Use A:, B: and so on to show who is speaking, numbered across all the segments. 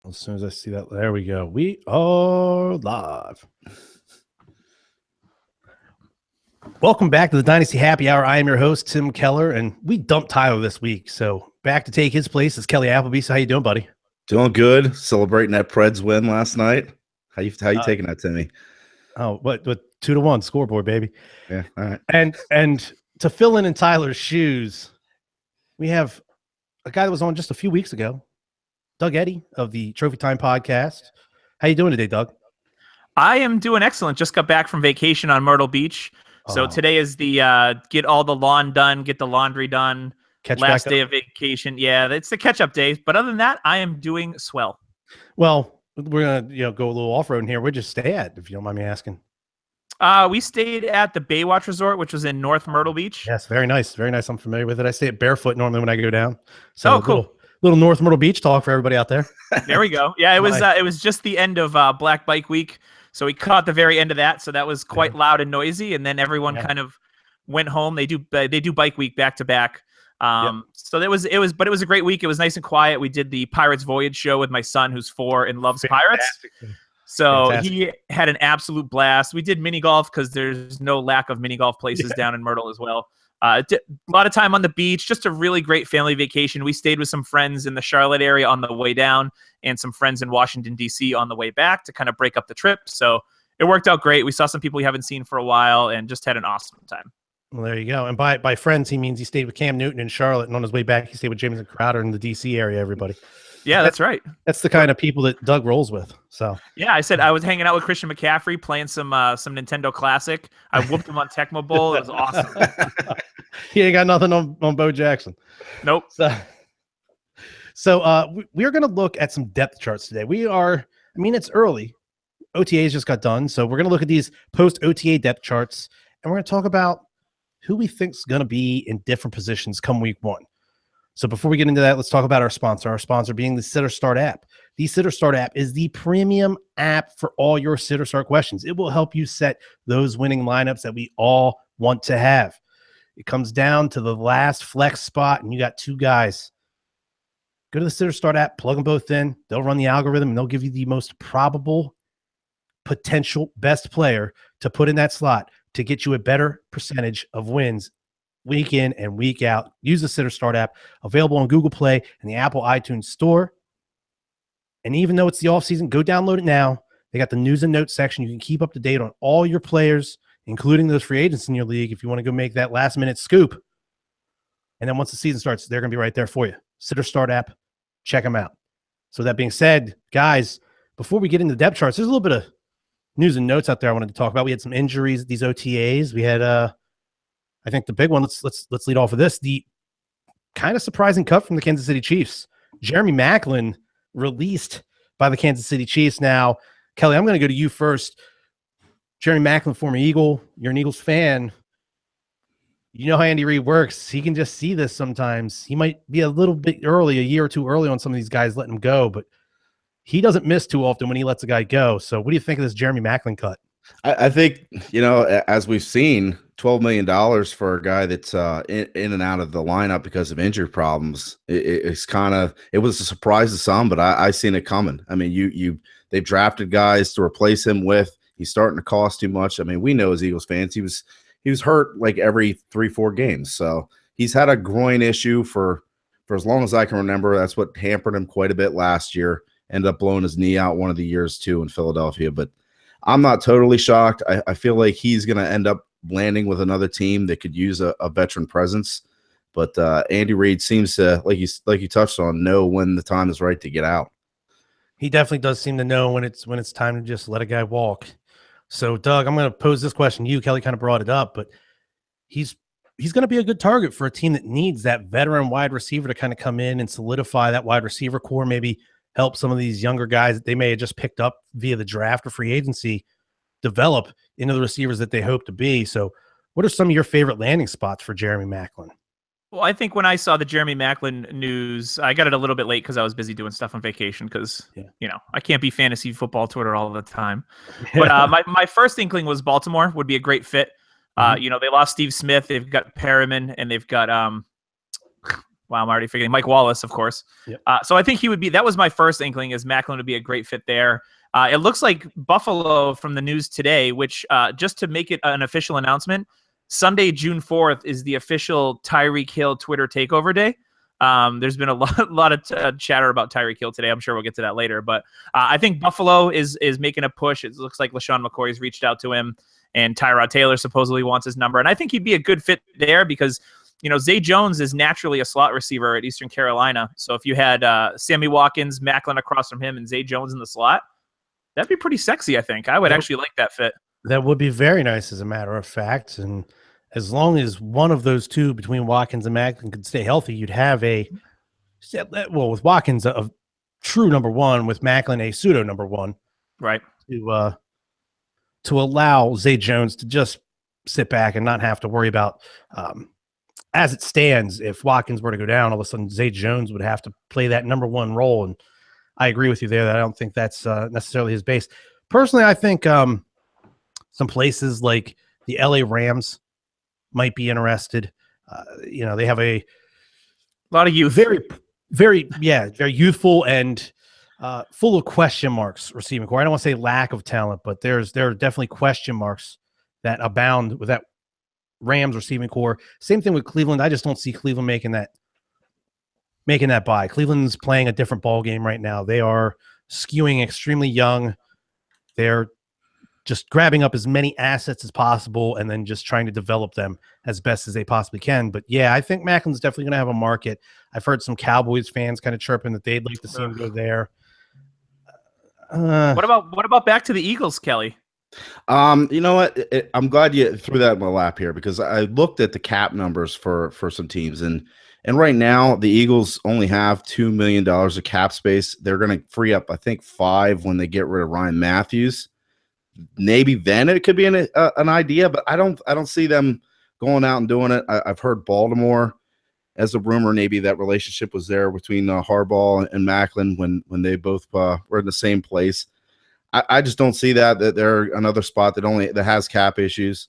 A: As soon as I see that, there we go. We are live. Welcome back to the Dynasty Happy Hour. I am your host, Tim Keller, and we dumped Tyler this week. So back to take his place is Kelly Appleby. So how you doing, buddy?
B: Doing good. Celebrating that Preds win last night. How you taking that, Timmy?
A: Oh, what 2-1 scoreboard, baby.
B: Yeah, all right.
A: And to fill in Tyler's shoes, we have a guy that was on just a few weeks ago, Doug Eddy of the Trophy Time podcast. How you doing today, Doug?
C: I am doing excellent. Just got back from vacation on Myrtle Beach. So today is the get all the lawn done, get the laundry done. Last day of vacation. Yeah, it's the catch-up day. But other than that, I am doing swell.
A: Well, we're gonna go a little off-road in here. Where'd you stay at, if you don't mind me asking?
C: We stayed at the Baywatch Resort, which was in North Myrtle Beach.
A: Yes, very nice. Very nice. I'm familiar with it. I stay at Barefoot normally when I go down. So
C: cool.
A: Little North Myrtle Beach talk for everybody out there.
C: There we go. Yeah, it was just the end of Black Bike Week. So we caught the very end of that. So that was quite loud and noisy. And then everyone kind of went home. They do Bike Week back to back. So it was a great week. It was nice and quiet. We did the Pirates Voyage show with my son, who's 4 and loves pirates. So he had an absolute blast. We did mini golf because there's no lack of mini golf places down in Myrtle as well. A lot of time on the beach, just a really great family vacation. We stayed with some friends in the Charlotte area on the way down and some friends in Washington, D.C. on the way back to kind of break up the trip. So it worked out great. We saw some people we haven't seen for a while and just had an awesome time.
A: Well, there you go. And by friends, he means he stayed with Cam Newton in Charlotte, and on his way back, he stayed with Jameson Crowder in the D.C. area, everybody.
C: Yeah, that's right.
A: That's the kind of people that Doug rolls with. So
C: yeah, I said I was hanging out with Christian McCaffrey playing some Nintendo Classic. I whooped him on Tecmo Bowl. It was awesome.
A: He ain't got nothing on Bo Jackson.
C: Nope.
A: So we're going to look at some depth charts today. It's early. OTAs just got done. So we're going to look at these post-OTA depth charts, and we're going to talk about who we think is going to be in different positions come week 1. So before we get into that, let's talk about our sponsor. Our sponsor being the Sitter Start app. The Sitter Start app is the premium app for all your Sitter Start questions. It will help you set those winning lineups that we all want to have. It comes down to the last flex spot, and you got 2 guys. Go to the Sitter Start app, plug them both in. They'll run the algorithm, and they'll give you the most probable potential best player to put in that slot to get you a better percentage of wins week in and week out. Use the Sitter Start app, available on Google Play and the Apple iTunes Store. And even though it's the offseason, go download it now. They got the news and notes section. You can keep up to date on all your players, including those free agents in your league, if you want to go make that last-minute scoop. And then once the season starts, they're going to be right there for you. Sitter Start app, check them out. So that being said, guys, before we get into the depth charts, there's a little bit of news and notes out there I wanted to talk about. We had some injuries at these OTAs. We had I think the big one, let's lead off with this. The kind of surprising cut from the Kansas City Chiefs. Jeremy Maclin released by the Kansas City Chiefs. Now, Kelly, I'm going to go to you first. Jeremy Maclin, former Eagle. You're an Eagles fan. You know how Andy Reid works. He can just see this sometimes. He might be a little bit early, a year or 2 early on some of these guys letting him go, but he doesn't miss too often when he lets a guy go. So what do you think of this Jeremy Maclin cut?
B: I think, as we've seen, $12 million for a guy that's in and out of the lineup because of injury problems. It was a surprise to some, but I seen it coming. I mean, they've drafted guys to replace him with. He's starting to cost too much. I mean, we know as Eagles fans, he was hurt like every 3-4 games. So he's had a groin issue for as long as I can remember. That's what hampered him quite a bit last year. Ended up blowing his knee out one of the years too in Philadelphia, but I'm not totally shocked. I feel like he's going to end up landing with another team that could use a veteran presence. But Andy Reid seems to, like you touched on, know when the time is right to get out.
A: He definitely does seem to know when it's time to just let a guy walk. So, Doug, I'm going to pose this question to you. Kelly kind of brought it up, but he's going to be a good target for a team that needs that veteran wide receiver to kind of come in and solidify that wide receiver core, maybe help some of these younger guys that they may have just picked up via the draft or free agency develop into the receivers that they hope to be. So what are some of your favorite landing spots for Jeremy Maclin?
C: Well, I think when I saw the Jeremy Maclin news, I got it a little bit late because I was busy doing stuff on vacation because, I can't be fantasy football Twitter all the time. But my first inkling was Baltimore would be a great fit. They lost Steve Smith. They've got Perriman, and they've got Wow, I'm already forgetting. Mike Wallace, of course.
A: Yep.
C: So I think that was my first inkling, is Macklin would be a great fit there. It looks like Buffalo, from the news today, which just to make it an official announcement, Sunday, June 4th is the official Tyreek Hill Twitter takeover day. There's been a lot of chatter about Tyreek Hill today. I'm sure we'll get to that later, but I think Buffalo is making a push. It looks like LaShawn McCoy's reached out to him, and Tyrod Taylor supposedly wants his number. And I think he'd be a good fit there because, Zay Jones is naturally a slot receiver at Eastern Carolina. So if you had Sammy Watkins, Macklin across from him, and Zay Jones in the slot, that'd be pretty sexy, I think. I would actually like that fit.
A: That would be very nice, as a matter of fact. And as long as one of those two between Watkins and Macklin could stay healthy, you'd have with Watkins, a true number one, with Macklin, a pseudo number one.
C: Right.
A: To allow Zay Jones to just sit back and not have to worry about, as it stands, if Watkins were to go down, all of a sudden Zay Jones would have to play that number one role. And I agree with you there that I don't think that's necessarily his base. Personally, I think some places like the LA Rams might be interested. They have a
C: lot of youth,
A: very youthful and full of question marks receiving core. I don't want to say lack of talent, but there are definitely question marks that abound with that Rams receiving core. Same thing with Cleveland. I just don't see Cleveland making that buy. Cleveland's playing a different ball game right now. They are skewing extremely young. They're just grabbing up as many assets as possible and then just trying to develop them as best as they possibly can. But yeah, I think Macklin's definitely going to have a market. I've heard some Cowboys fans kind of chirping that they'd like to see him go there.
C: What about back to the Eagles, Kelly?
B: You know what? I'm glad you threw that in my lap here, because I looked at the cap numbers for some teams, and right now the Eagles only have $2 million of cap space. They're going to free up, I think, $5 million when they get rid of Ryan Matthews. Maybe then it could be an idea, but I don't see them going out and doing it. I've heard Baltimore as a rumor. Maybe that relationship was there between Harbaugh and Macklin when they both were in the same place. I just don't see that they're another spot that has cap issues.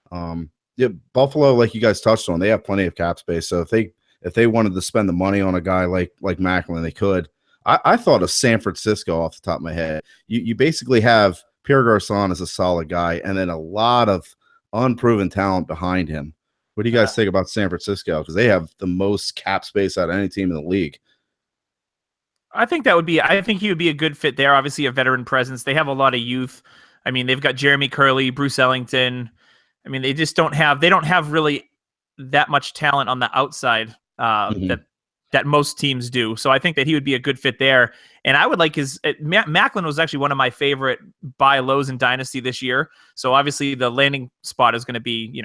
B: Buffalo, like you guys touched on, they have plenty of cap space. So if they wanted to spend the money on a guy like Macklin, they could. I thought of San Francisco off the top of my head. You basically have Pierre Garçon as a solid guy, and then a lot of unproven talent behind him. What do you guys think about San Francisco? Because they have the most cap space out of any team in the league.
C: I think he would be a good fit there. Obviously, a veteran presence. They have a lot of youth. I mean, they've got Jeremy Curley, Bruce Ellington. I mean, they don't have really that much talent on the outside that most teams do. So I think that he would be a good fit there. And I would like Macklin was actually one of my favorite buy lows in Dynasty this year. So obviously the landing spot is going to be,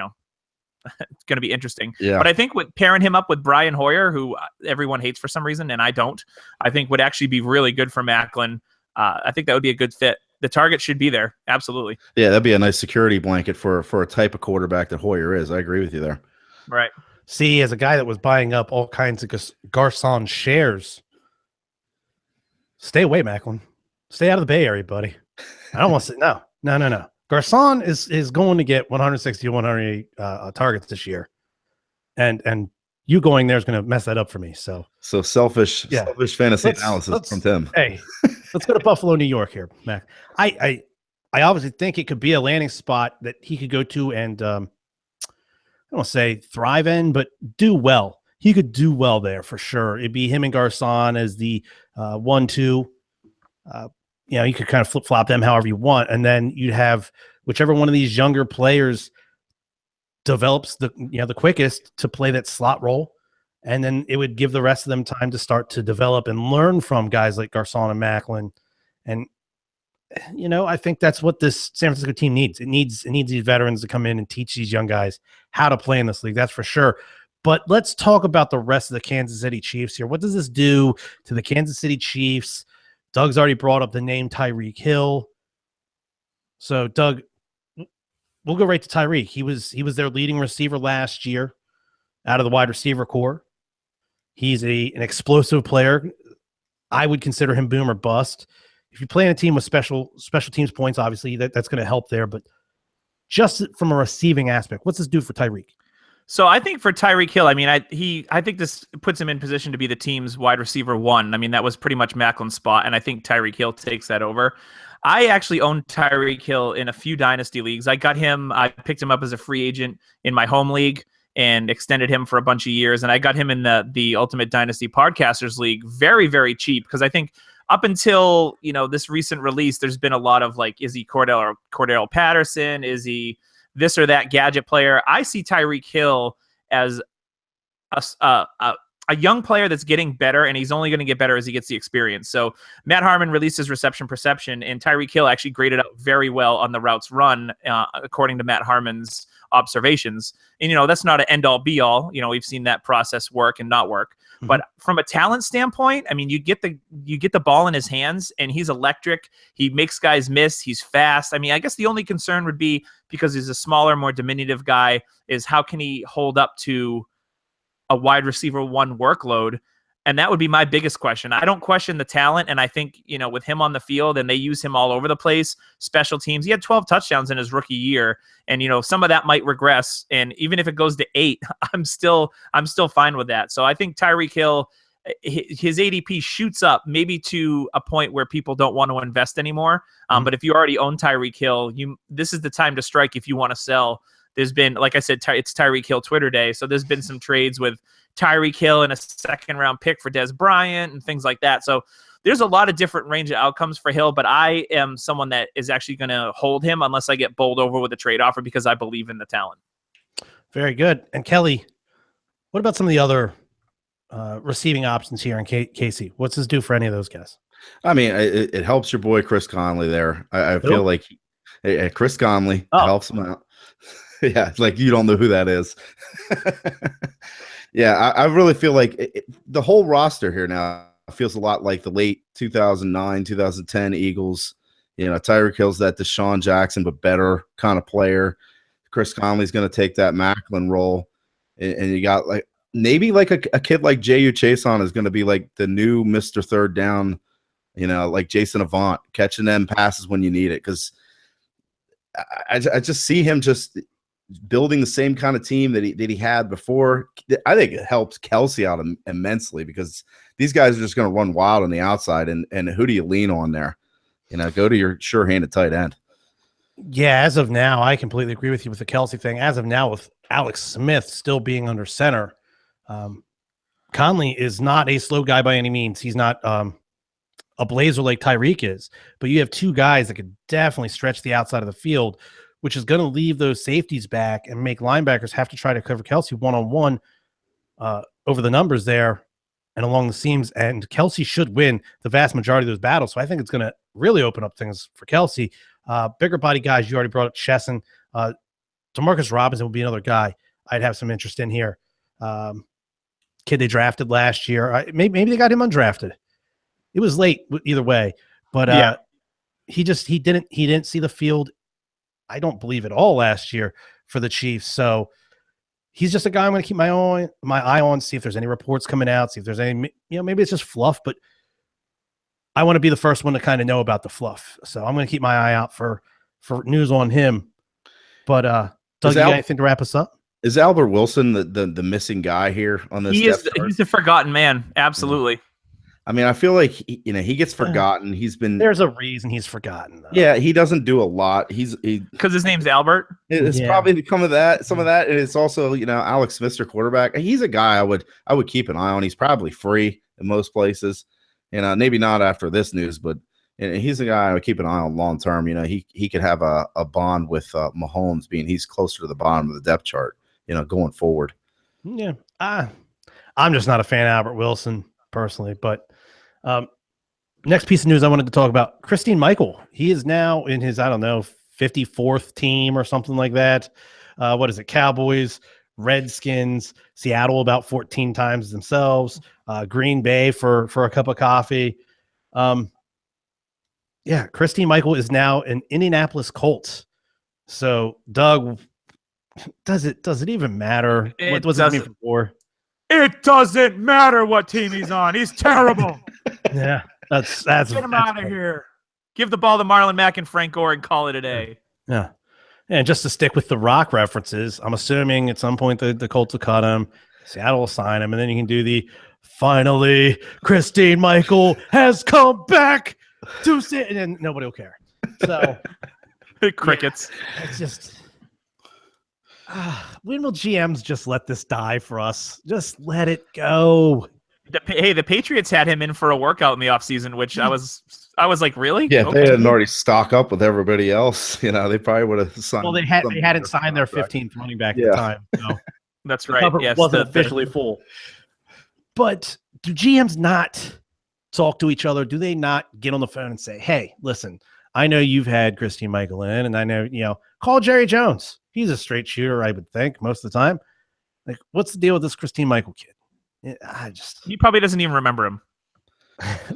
C: it's going to be interesting.
B: Yeah.
C: But I think with pairing him up with Brian Hoyer, who everyone hates for some reason, and I don't, I think would actually be really good for Macklin. I think that would be a good fit. The target should be there. Absolutely.
B: Yeah, that'd be a nice security blanket for a type of quarterback that Hoyer is. I agree with you there.
C: Right.
A: See, as a guy that was buying up all kinds of Garçon shares, stay away, Macklin. Stay out of the Bay Area, buddy. I don't want to say no. Garçon is going to get 160 to 180 targets this year, and you going there is going to mess that up for me. So
B: selfish fantasy analysis from Tim.
A: Hey, let's go to Buffalo, New York here, Mac. I obviously think it could be a landing spot that he could go to and I don't want to say thrive in, but do well. He could do well there for sure. It'd be him and Garçon as the 1-2. You could kind of flip flop them however you want, and then you'd have whichever one of these younger players develops the quickest to play that slot role, and then it would give the rest of them time to start to develop and learn from guys like Garçon and Macklin. And I think that's what this San Francisco team needs. It needs these veterans to come in and teach these young guys how to play in this league. That's for sure. But let's talk about the rest of the Kansas City Chiefs here. What does this do to the Kansas City Chiefs? Doug's already brought up the name Tyreek Hill. So, Doug, we'll go right to Tyreek. He was their leading receiver last year out of the wide receiver core. He's an explosive player. I would consider him boom or bust. If you play in a team with special teams points, obviously that's going to help there. But just from a receiving aspect, what's this do for Tyreek?
C: So I think for Tyreek Hill, I mean, I think this puts him in position to be the team's wide receiver one. I mean, that was pretty much Macklin's spot, and I think Tyreek Hill takes that over. I actually own Tyreek Hill in a few dynasty leagues. I picked him up as a free agent in my home league and extended him for a bunch of years. And I got him in the Ultimate Dynasty Podcasters League very, very cheap, because I think up until, this recent release, there's been a lot of like, is he Cordell Patterson? Is he this or that gadget player? I see Tyreek Hill as a young player that's getting better, and he's only going to get better as he gets the experience. So Matt Harmon released his reception perception, and Tyreek Hill actually graded out very well on the routes run, according to Matt Harmon's observations. And, that's not an end all be all. We've seen that process work and not work. Mm-hmm. But from a talent standpoint, I mean, you get the ball in his hands, and he's electric. He makes guys miss. He's fast. I mean, I guess the only concern would be, because he's a smaller, more diminutive guy, is how can he hold up to a wide receiver one workload? And that would be my biggest question. I don't question the talent. And I think, with him on the field, and they use him all over the place, special teams, he had 12 touchdowns in his rookie year. And, some of that might regress. And even if it goes to 8, I'm still fine with that. So I think Tyreek Hill, his ADP shoots up maybe to a point where people don't want to invest anymore. But if you already own Tyreek Hill, this is the time to strike if you want to sell. There's been, like I said, it's Tyreek Hill Twitter day. So there's been some trades with Tyreek Hill and a second round pick for Des Bryant and things like that. So there's a lot of different range of outcomes for Hill, but I am someone that is actually going to hold him unless I get bowled over with a trade offer, because I believe in the talent.
A: Very good. And Kelly, what about some of the other receiving options here in Casey? What's this do for any of those guys?
B: I mean, it helps your boy Chris Conley there. I feel like Chris Conley helps him out. Yeah, it's like you don't know who that is. Yeah, I really feel like the whole roster here now feels a lot like the late 2009, 2010 Eagles. Tyreek Hill's that Deshaun Jackson, but better kind of player. Chris Conley's going to take that Macklin role. And you got maybe a kid like J.U. Chason is going to be like the new Mr. Third Down, like Jason Avant, catching them passes when you need it. Because I just see him just building the same kind of team that he had before. I think it helps Kelsey out immensely, because these guys are just going to run wild on the outside. And who do you lean on there? Go to your sure-handed tight end.
A: Yeah, as of now, I completely agree with you with the Kelsey thing. As of now, with Alex Smith still being under center, Conley is not a slow guy by any means. He's not a blazer like Tyreek is, but you have two guys that could definitely stretch the outside of the field, which is going to leave those safeties back and make linebackers have to try to cover Kelsey one-on-one over the numbers there and along the seams. And Kelsey should win the vast majority of those battles. So I think it's going to really open up things for Kelsey. Bigger body guys, you already brought up Chesson. Demarcus Robinson would be another guy I'd have some interest in here. Kid they drafted last year. Maybe they got him undrafted. It was late either way, but he didn't see the field, I don't believe, at all last year for the Chiefs. So he's just a guy I'm going to keep my eye on, see if there's any reports coming out, see if there's any, maybe it's just fluff, but I want to be the first one to kind of know about the fluff. So I'm going to keep my eye out for news on him. But Doug, you got anything to wrap us up?
B: Is Albert Wilson the missing guy here on this?
C: He's the forgotten man. Absolutely.
B: I mean, I feel like he gets forgotten.
A: There's a reason he's forgotten, though.
B: Yeah, he doesn't do a lot.
C: Because his name's Albert.
B: It's probably become some of that, and it's also Alex Smith's your quarterback. He's a guy I would keep an eye on. He's probably free in most places, maybe not after this news, but he's a guy I would keep an eye on long term. He could have a bond with Mahomes, being he's closer to the bottom of the depth chart, going forward.
A: Yeah, I'm just not a fan of Albert Wilson personally, but next piece of news I wanted to talk about, Christine Michael. He is now in his, 54th team or something like that. What is it? Cowboys, Redskins, Seattle about 14 times themselves, Green Bay for a cup of coffee. Christine Michael is now an Indianapolis Colts. So, Doug, does it even matter? What does it mean for?
C: It doesn't matter what team he's on. He's terrible.
A: Yeah, that's
C: get him out of here. Give the ball to Marlon Mack and Frank Gore and call it a day.
A: Yeah. And just to stick with the Rock references, I'm assuming at some point the Colts will cut him, Seattle will sign him, and then you can do the finally Christine Michael has come back to sit, and then nobody will care. So
C: crickets.
A: Yeah, it's just when will GMs just let this die for us? Just let it go.
C: The Patriots had him in for a workout in the offseason, which I was like, really?
B: Yeah, if they hadn't already stock up with everybody else, they probably would have signed.
A: Well, they hadn't signed their 15th running back at the time. So
C: that's right.
A: Yes, wasn't officially full. But do GMs not talk to each other? Do they not get on the phone and say, "Hey, listen, I know you've had Christine Michael in, and I know call Jerry Jones. He's a straight shooter, I would think, most of the time. Like, what's the deal with this Christine Michael kid?"
C: He probably doesn't even remember him.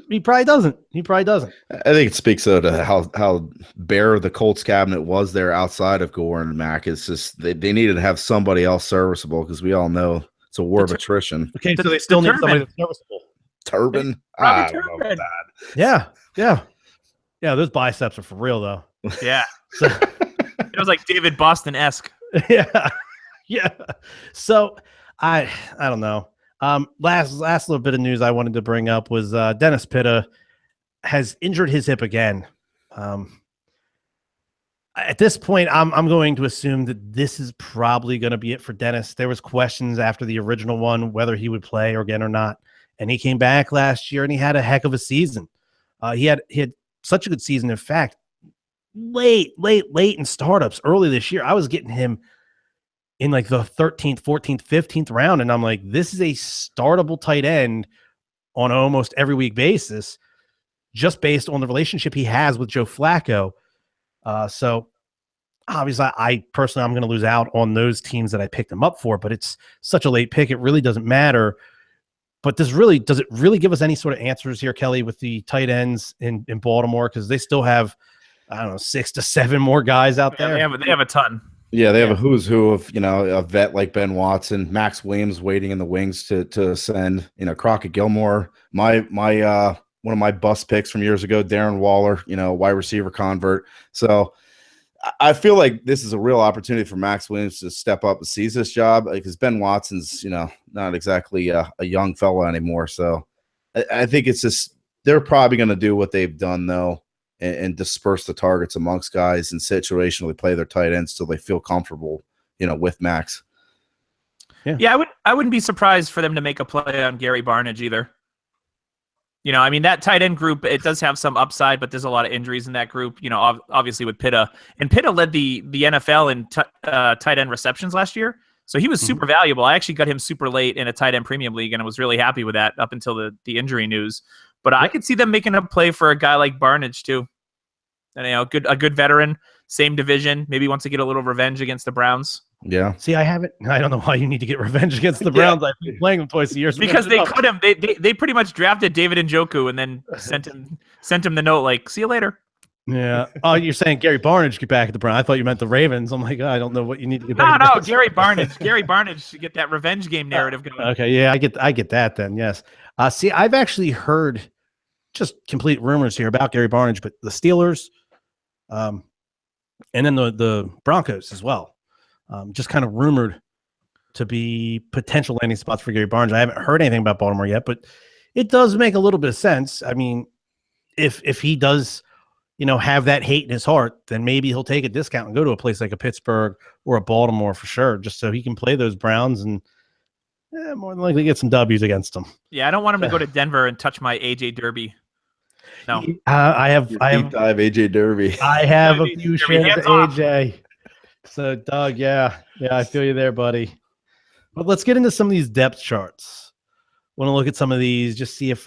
A: He probably doesn't.
B: I think it speaks though to how bare the Colts cabinet was there outside of Gore and Mack. It's just they needed to have somebody else serviceable because we all know it's a war of attrition.
A: Okay, so they still need somebody that's serviceable.
B: Turban? I don't know about
A: that. Yeah. Those biceps are for real though.
C: Yeah. So, it was like David Boston-esque.
A: Yeah. So I don't know. Last little bit of news I wanted to bring up was Dennis Pitta has injured his hip again. At this point, I'm going to assume that this is probably going to be it for Dennis. There was questions after the original one whether he would play again or not, and he came back last year and he had a heck of a season. He had such a good season. In fact, late in startups early this year, I was getting him in like the 13th, 14th, 15th round. And I'm like, this is a startable tight end on an almost every week basis, just based on the relationship he has with Joe Flacco. So obviously I personally, I'm going to lose out on those teams that I picked him up for, but it's such a late pick. It really doesn't matter. But does it really give us any sort of answers here, Kelly, with the tight ends in Baltimore? Because they still have, 6 to 7 more guys out there.
C: They have a ton.
B: Yeah, they have a who's who of a vet like Ben Watson, Max Williams waiting in the wings to ascend. Crockett Gilmore, my one of my bust picks from years ago, Darren Waller, wide receiver convert. So I feel like this is a real opportunity for Max Williams to step up and seize this job because Ben Watson's not exactly a young fella anymore. So I think it's just they're probably going to do what they've done though. And disperse the targets amongst guys and situationally play their tight ends so they feel comfortable, with Max.
C: Yeah, I wouldn't be surprised for them to make a play on Gary Barnidge either. That tight end group, it does have some upside, but there's a lot of injuries in that group, obviously with Pitta. And Pitta led the NFL in tight end receptions last year. So he was super valuable. I actually got him super late in a tight end premium league, and I was really happy with that up until the injury news. But I could see them making a play for a guy like Barnidge too. And a good veteran, same division, maybe wants to get a little revenge against the Browns.
B: Yeah.
A: See, I don't know why you need to get revenge against the Browns. I've been playing them twice a year. So
C: because they cut him. They pretty much drafted David Njoku and then sent him the note like, see you later.
A: Yeah. Oh, you're saying Gary Barnidge get back at the Browns. I thought you meant the Ravens. I'm like, I don't know what you need to get back.
C: No, Gary Barnidge. Gary Barnidge should get that revenge game narrative going.
A: Okay, yeah, I get that then, yes. See, I've actually heard just complete rumors here about Gary Barnidge, but the Steelers, and then the Broncos as well, just kind of rumored to be potential landing spots for Gary Barnidge. I haven't heard anything about Baltimore yet, but it does make a little bit of sense. I mean, if he does, have that hate in his heart, then maybe he'll take a discount and go to a place like a Pittsburgh or a Baltimore for sure, just so he can play those Browns and more than likely get some W's against them.
C: Yeah, I don't want him to go to Denver and touch my AJ Derby. No,
B: I have deep dive AJ Derby.
A: I have a few shares of AJ. So Doug, yeah, I feel you there, buddy. But let's get into some of these depth charts. Want to look at some of these, just see if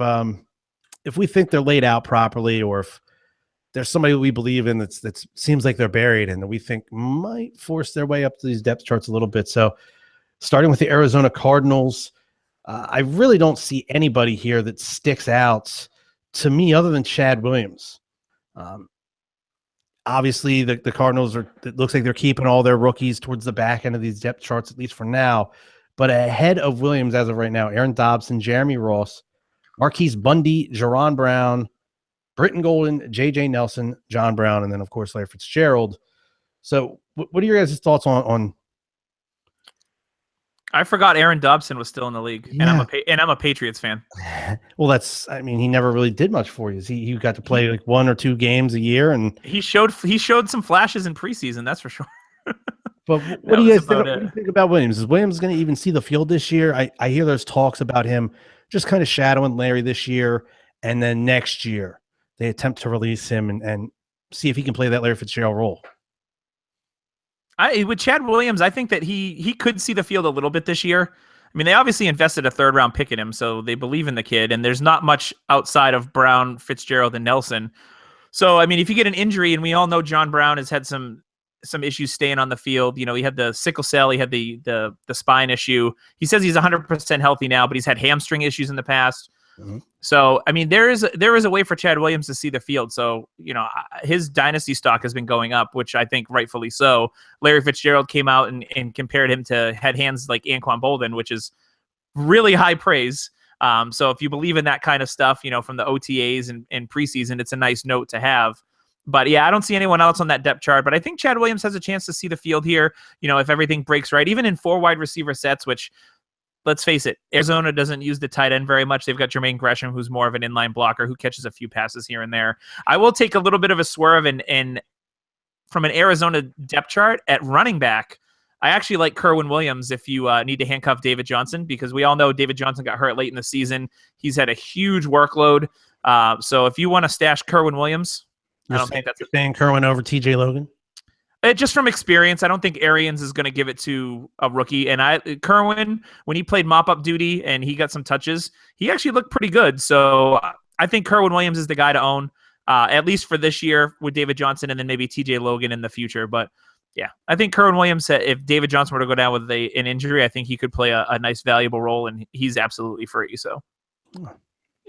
A: we think they're laid out properly, or if there's somebody we believe in that seems like they're buried and that we think might force their way up to these depth charts a little bit. So starting with the Arizona Cardinals, I really don't see anybody here that sticks out to me other than Chad Williams. Obviously, the Cardinals it looks like they're keeping all their rookies towards the back end of these depth charts, at least for now. But ahead of Williams as of right now, Aaron Dobson, Jeremy Ross, Marquise Bundy, Jaron Brown, Britton Golden, J.J. Nelson, John Brown, and then, of course, Larry Fitzgerald. So what are your guys' thoughts on
C: I forgot Aaron Dobson was still in the league, and I'm a Patriots fan.
A: Well, he never really did much for you. He got to play like 1 or 2 games a year, and
C: he showed some flashes in preseason, that's for sure.
A: But what do you think about Williams? Is Williams going to even see the field this year? I hear there's talks about him just kind of shadowing Larry this year, and then next year they attempt to release him and see if he can play that Larry Fitzgerald role.
C: With Chad Williams, I think that he could see the field a little bit this year. I mean, they obviously invested a 3rd-round pick in him, so they believe in the kid, and there's not much outside of Brown, Fitzgerald, and Nelson. So, I mean, if you get an injury, and we all know John Brown has had some issues staying on the field. You know, he had the sickle cell, he had the spine issue. He says he's 100% healthy now, but he's had hamstring issues in the past. Mm-hmm. So, I mean, there is a way for Chad Williams to see the field. So, you know, his dynasty stock has been going up, which I think rightfully so. Larry Fitzgerald came out and compared him to had hands like Anquan Boldin, which is really high praise. So if you believe in that kind of stuff, you know, from the OTAs and preseason, it's a nice note to have. But yeah, I don't see anyone else on that depth chart. But I think Chad Williams has a chance to see the field here, you know, if everything breaks right, even in 4 wide receiver sets, which, let's face it, Arizona doesn't use the tight end very much. They've got Jermaine Gresham, who's more of an inline blocker who catches a few passes here and there. I will take a little bit of a swerve and from an Arizona depth chart at running back. I actually like Kerwin Williams if you need to handcuff David Johnson, because we all know David Johnson got hurt late in the season. He's had a huge workload. So if you want to stash Kerwin Williams, I don't think that's
A: saying Kerwin over TJ Logan.
C: Just from experience, I don't think Arians is going to give it to a rookie. And Kerwin, when he played mop-up duty and he got some touches, he actually looked pretty good. So I think Kerwin Williams is the guy to own, at least for this year with David Johnson and then maybe TJ Logan in the future. But yeah, I think Kerwin Williams, if David Johnson were to go down with an injury, I think he could play a nice, valuable role, and he's absolutely free. So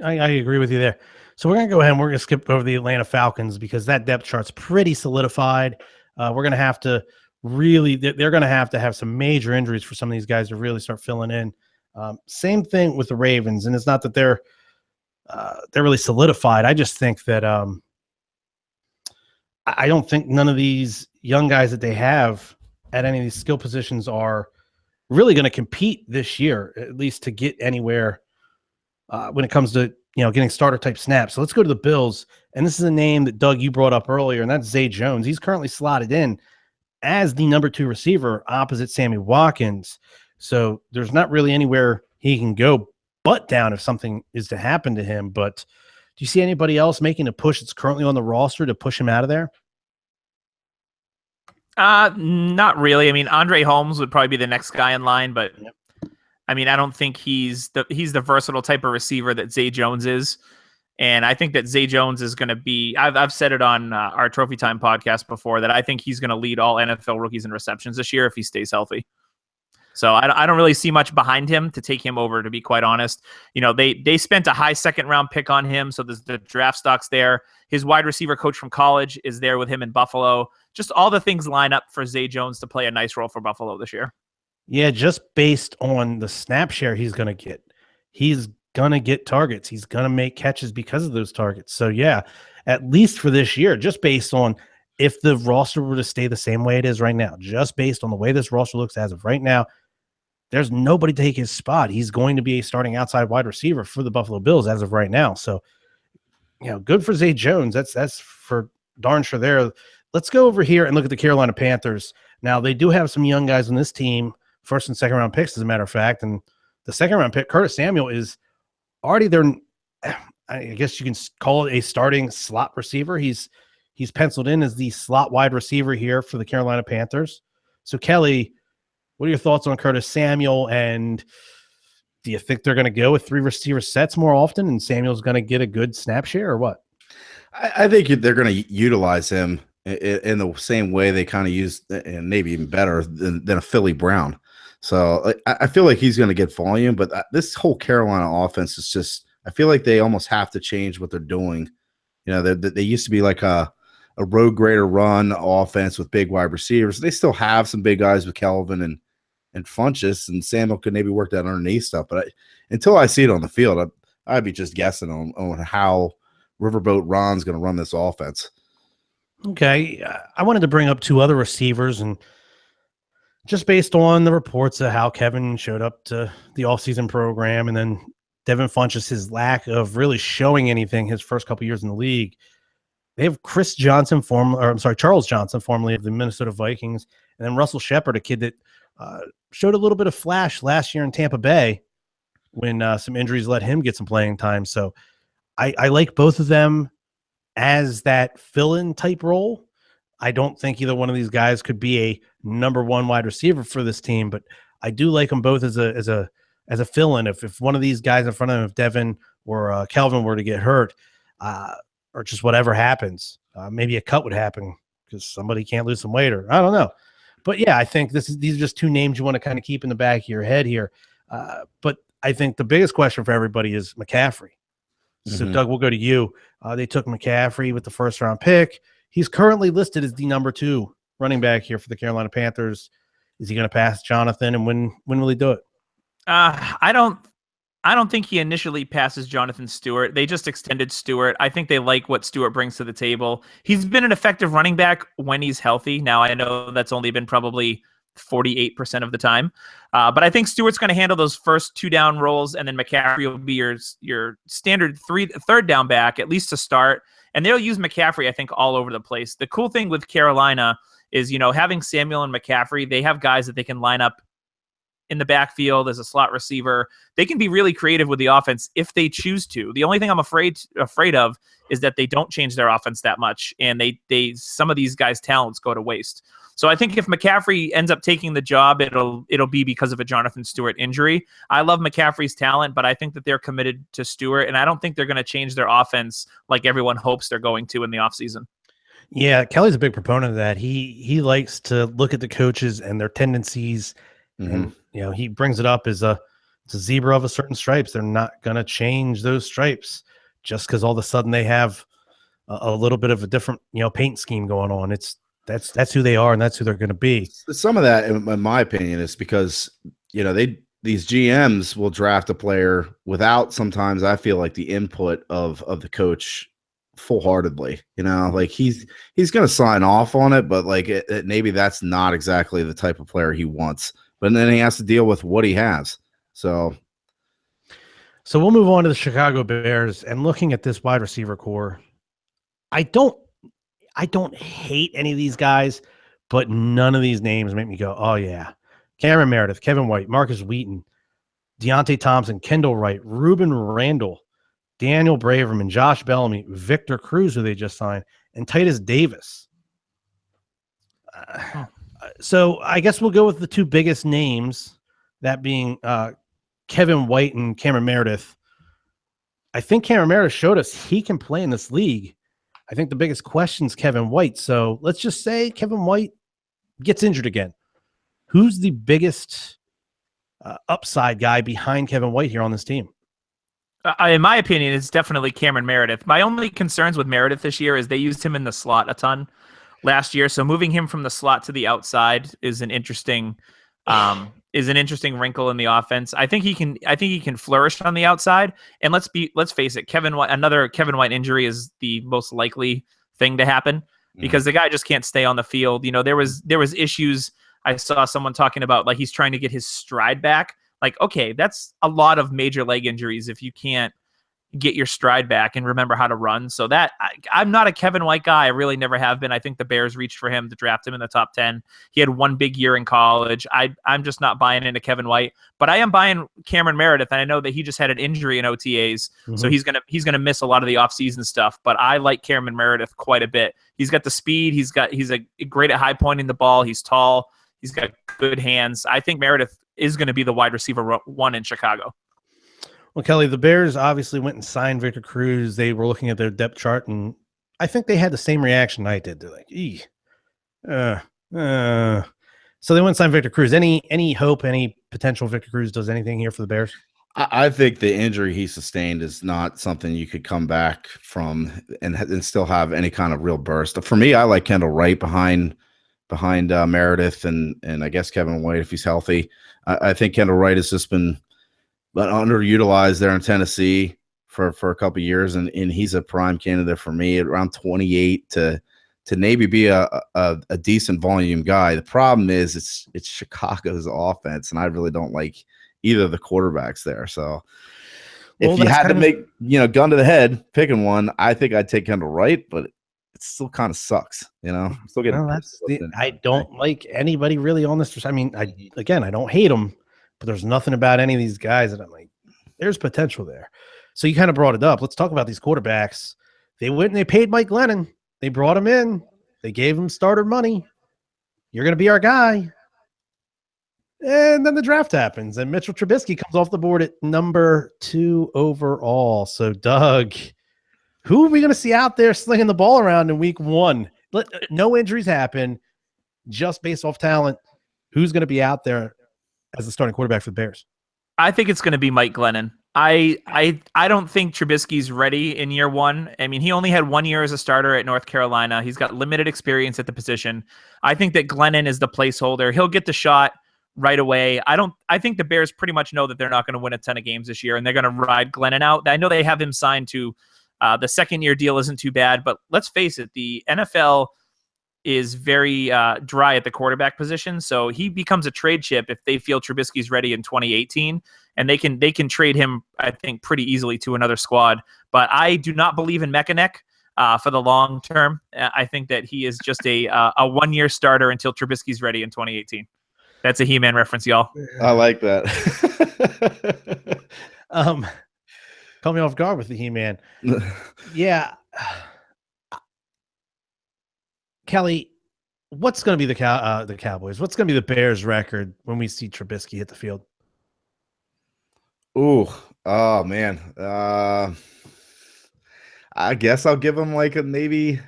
A: I agree with you there. So we're going to go ahead and we're going to skip over the Atlanta Falcons because that depth chart's pretty solidified. We're going to have to they're going to have some major injuries for some of these guys to really start filling in. Same thing with the Ravens. And it's not that they're really solidified. I just think that I don't think none of these young guys that they have at any of these skill positions are really going to compete this year, at least to get anywhere when it comes to, you know, getting starter type snaps. So let's go to the Bills. And this is a name that, Doug, you brought up earlier, and that's Zay Jones. He's currently slotted in as the number 2 receiver opposite Sammy Watkins. So there's not really anywhere he can go but down if something is to happen to him. But do you see anybody else making a push that's currently on the roster to push him out of there?
C: Not really. I mean, Andre Holmes would probably be the next guy in line, but yep. I mean, I don't think he's the versatile type of receiver that Zay Jones is. And I think that Zay Jones is going to be, I've said it on our Trophy Time podcast before, that I think he's going to lead all NFL rookies in receptions this year if he stays healthy. So I don't really see much behind him to take him over, to be quite honest. You know, they spent a high 2nd-round pick on him, so the draft stock's there. His wide receiver coach from college is there with him in Buffalo. Just all the things line up for Zay Jones to play a nice role for Buffalo this year. Yeah,
A: just based on the snap share he's going to get. He's going to get targets. He's going to make catches because of those targets. So, yeah, at least for this year, just based on if the roster were to stay the same way it is right now, just based on the way this roster looks as of right now, there's nobody to take his spot. He's going to be a starting outside wide receiver for the Buffalo Bills as of right now. So, you know, good for Zay Jones. That's for darn sure there. Let's go over here and look at the Carolina Panthers. Now, they do have some young guys on this team, 1st and 2nd round picks, as a matter of fact. And the 2nd round pick, Curtis Samuel, is already there. I guess you can call it a starting slot receiver. He's penciled in as the slot wide receiver here for the Carolina Panthers. So, Kelly, what are your thoughts on Curtis Samuel? And do you think they're going to go with 3 receiver sets more often and Samuel's going to get a good snap share or what?
B: I think they're going to utilize him in the same way they kind of use, and maybe even better than a Philly Brown. So I feel like he's going to get volume, but this whole Carolina offense is just, I feel like they almost have to change what they're doing. You know, they used to be like a road grader run offense with big wide receivers. They still have some big guys with Kelvin and Funchess, and Samuel could maybe work that underneath stuff. But until I see it on the field, I'd be just guessing on how Riverboat Ron's going to run this offense.
A: Okay, I wanted to bring up two other receivers, and just based on the reports of how Kevin showed up to the offseason program, and then Devin Funchess, his lack of really showing anything his first couple years in the league. They have Charles Johnson, formerly of the Minnesota Vikings, and then Russell Shepard, a kid that showed a little bit of flash last year in Tampa Bay when some injuries let him get some playing time. So I like both of them as that fill-in type role. I don't think either one of these guys could be a number one wide receiver for this team, but I do like them both as a fill-in. If one of these guys in front of them, if Devin or Kelvin were to get hurt, or just whatever happens, maybe a cut would happen because somebody can't lose some weight, or I don't know. But yeah, I think these are just two names you want to kind of keep in the back of your head here. But I think the biggest question for everybody is McCaffrey. So Doug, we'll go to you. They took McCaffrey with the first round pick. He's currently listed as the number 2 running back here for the Carolina Panthers. Is he going to pass Jonathan, and when will he do it?
C: I don't think he initially passes Jonathan Stewart. They just extended Stewart. I think they like what Stewart brings to the table. He's been an effective running back when he's healthy. Now, I know that's only been probably 48% of the time. But I think Stewart's going to handle those first 2 down roles, and then McCaffrey will be your standard third down back, at least to start. And they'll use McCaffrey, I think, all over the place. The cool thing with Carolina is, having Samuel and McCaffrey, they have guys that they can line up in the backfield as a slot receiver. They can be really creative with the offense if they choose to. The only thing I'm afraid of is that they don't change their offense that much, and some of these guys' talents go to waste. So I think if McCaffrey ends up taking the job, it'll be because of a Jonathan Stewart injury. I love McCaffrey's talent, but I think that they're committed to Stewart, and I don't think they're going to change their offense like everyone hopes they're going to in the offseason.
A: Yeah, Kelly's a big proponent of that. He likes to look at the coaches and their tendencies, and he brings it up as it's a zebra of a certain stripes. They're not going to change those stripes just because all of a sudden they have a little bit of a different paint scheme going on. That's who they are, and that's who they're going to be.
B: Some of that, in my opinion, is because these GMs will draft a player without, sometimes I feel like, the input of the coach full-heartedly. Like he's going to sign off on it, but like maybe that's not exactly the type of player he wants. But then he has to deal with what he has. So
A: we'll move on to the Chicago Bears, and looking at this wide receiver core, I don't hate any of these guys, but none of these names make me go, oh yeah. Cameron Meredith, Kevin White, Marcus Wheaton, Deontay Thompson, Kendall Wright, Ruben Randall, Daniel Braverman, Josh Bellamy, Victor Cruz, who they just signed, and Titus Davis. So I guess we'll go with the 2 biggest names, that being Kevin White and Cameron Meredith. I think Cameron Meredith showed us he can play in this league. I think the biggest question is Kevin White. So let's just say Kevin White gets injured again. Who's the biggest upside guy behind Kevin White here on this team?
C: In my opinion, it's definitely Cameron Meredith. My only concerns with Meredith this year is they used him in the slot a ton last year. So moving him from the slot to the outside is an interesting wrinkle in the offense. I think he can flourish on the outside. And let's face it, another Kevin White injury is the most likely thing to happen because the guy just can't stay on the field. There was issues. I saw someone talking about like he's trying to get his stride back. Like, okay, that's a lot of major leg injuries if you can't get your stride back and remember how to run. So that I'm not a Kevin White guy. I really never have been. I think the Bears reached for him to draft him in the top 10. He had one big year in college. I'm just not buying into Kevin White, but I am buying Cameron Meredith. And I know that he just had an injury in OTAs. So he's going to miss a lot of the offseason stuff, but I like Cameron Meredith quite a bit. He's got the speed. He's great at high pointing the ball. He's tall. He's got good hands. I think Meredith is going to be the wide receiver 1 in Chicago.
A: Well, Kelly, the Bears obviously went and signed Victor Cruz. They were looking at their depth chart, and I think they had the same reaction I did. They're like, So they went and signed Victor Cruz. Any hope, any potential Victor Cruz does anything here for the Bears?
B: I think the injury he sustained is not something you could come back from and still have any kind of real burst. For me, I like Kendall Wright behind Meredith and I guess Kevin White if he's healthy. I think Kendall Wright has just been underutilized there in Tennessee for a couple of years, and he's a prime candidate for me at around 28 to to maybe be a decent volume guy. The problem is it's Chicago's offense, and I really don't like either of the quarterbacks there. So if you had to make, gun to the head, picking one, I think I'd take Kendall Wright, but it still kind of sucks, I'm still getting.
A: I don't like anybody really on this. I mean, I don't hate them, but there's nothing about any of these guys that I'm like, there's potential there. So you kind of brought it up. Let's talk about these quarterbacks. They went and they paid Mike Glennon. They brought him in. They gave him starter money. You're going to be our guy. And then the draft happens, and Mitchell Trubisky comes off the board at number 2 overall. So, Doug, who are we going to see out there slinging the ball around in week 1? No injuries happen, just based off talent. Who's going to be out there as the starting quarterback for the Bears?
C: I think it's going to be Mike Glennon. I don't think Trubisky's ready in year 1. I mean, he only had 1 year as a starter at North Carolina. He's got limited experience at the position. I think that Glennon is the placeholder. He'll get the shot right away. I think the Bears pretty much know that they're not going to win a ton of games this year, and they're going to ride Glennon out. I know they have him signed to the second-year deal isn't too bad, but let's face it, the NFL is very dry at the quarterback position, so he becomes a trade chip if they feel Trubisky's ready in 2018, and they can trade him, I think, pretty easily to another squad. But I do not believe in Mechanic for the long term. I think that he is just a 1-year starter until Trubisky's ready in 2018. That's a He-Man reference, y'all.
B: I like that.
A: Call me off guard with the He-Man. Yeah. Kelly, what's going to be the Cowboys? What's going to be the Bears' record when we see Trubisky hit the field?
B: Oh man. I guess I'll give him maybe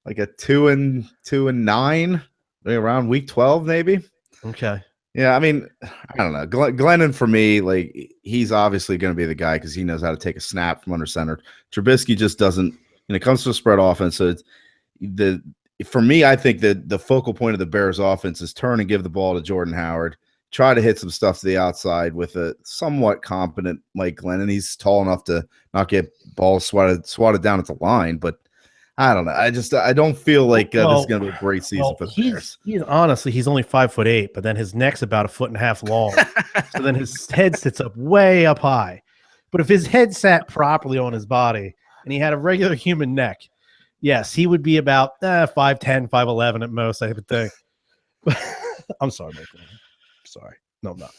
B: a 2-9, around week 12, maybe.
A: Okay.
B: Yeah, I mean, I don't know. Glennon, for me, he's obviously going to be the guy because he knows how to take a snap from under center. Trubisky just doesn't. When it comes to a spread offense, so for me, I think that the focal point of the Bears offense is turn and give the ball to Jordan Howard, try to hit some stuff to the outside with a somewhat competent Mike Glennon. He's tall enough to not get balls swatted down at the line, but I don't know. I don't feel like this is going to be a great season for the Bears.
A: He's only 5'8", but then his neck's about 1.5 feet long. So then his head sits up way up high. But if his head sat properly on his body and he had a regular human neck, yes, he would be about 5'10", 5'11" at most, I would think. I'm sorry, Mike. Sorry. No, I'm not.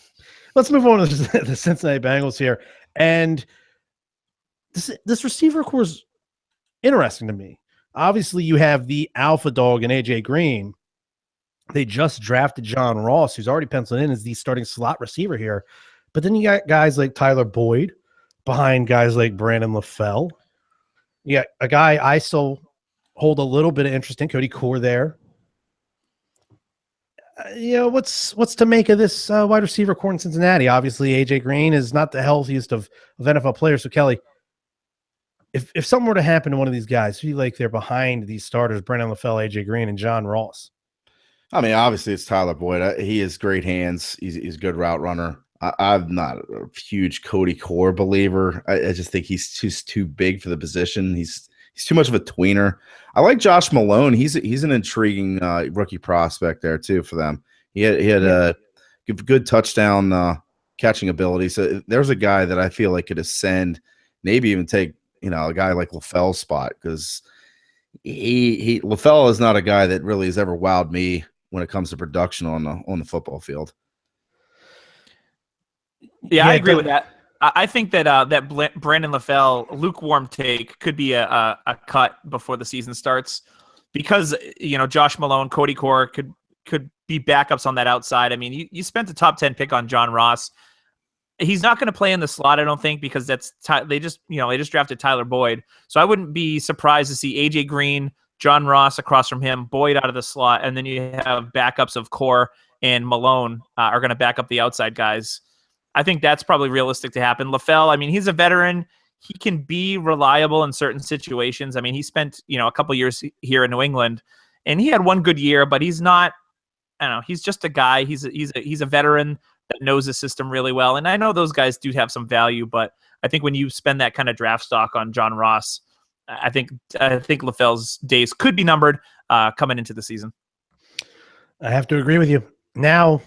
A: Let's move on to the Cincinnati Bengals here. And this receiver core is interesting to me. Obviously, you have the alpha dog in AJ Green. They just drafted John Ross, who's already penciled in as the starting slot receiver here. But then you got guys like Tyler Boyd behind guys like Brandon LaFell. You got a guy I still hold a little bit of interest in, Cody Core there. What's to make of this wide receiver core in Cincinnati? Obviously, AJ Green is not the healthiest of NFL players. So, Kelly, if something were to happen to one of these guys, who they're behind these starters, Brandon LaFell, AJ Green, and John Ross?
B: I mean, obviously it's Tyler Boyd. He has great hands. He's a good route runner. I'm not a huge Cody Core believer. I just think he's just too big for the position. He's too much of a tweener. I like Josh Malone. He's an intriguing rookie prospect there too for them. He had a good touchdown catching ability. So there's a guy that I feel like could ascend, maybe even take a guy like LaFell's spot, because LaFell is not a guy that really has ever wowed me when it comes to production on the football field.
C: Yeah, I agree with that. I think that Brandon LaFell lukewarm take could be a cut before the season starts, because Josh Malone, Cody Core could be backups on that outside. I mean, you spent a top 10 pick on John Ross. He's not going to play in the slot, I don't think, because they just drafted Tyler Boyd. So I wouldn't be surprised to see AJ Green, John Ross across from him, Boyd out of the slot, and then you have backups of Core and Malone are going to back up the outside guys. I think that's probably realistic to happen. LaFell, I mean, he's a veteran. He can be reliable in certain situations. I mean, he spent a couple years here in New England, and he had one good year, but he's not. I don't know. He's just a guy. He's a veteran that knows the system really well. And I know those guys do have some value, but I think when you spend that kind of draft stock on John Ross, I think LaFell's days could be numbered. coming into the season.
A: I have to agree with you. Now,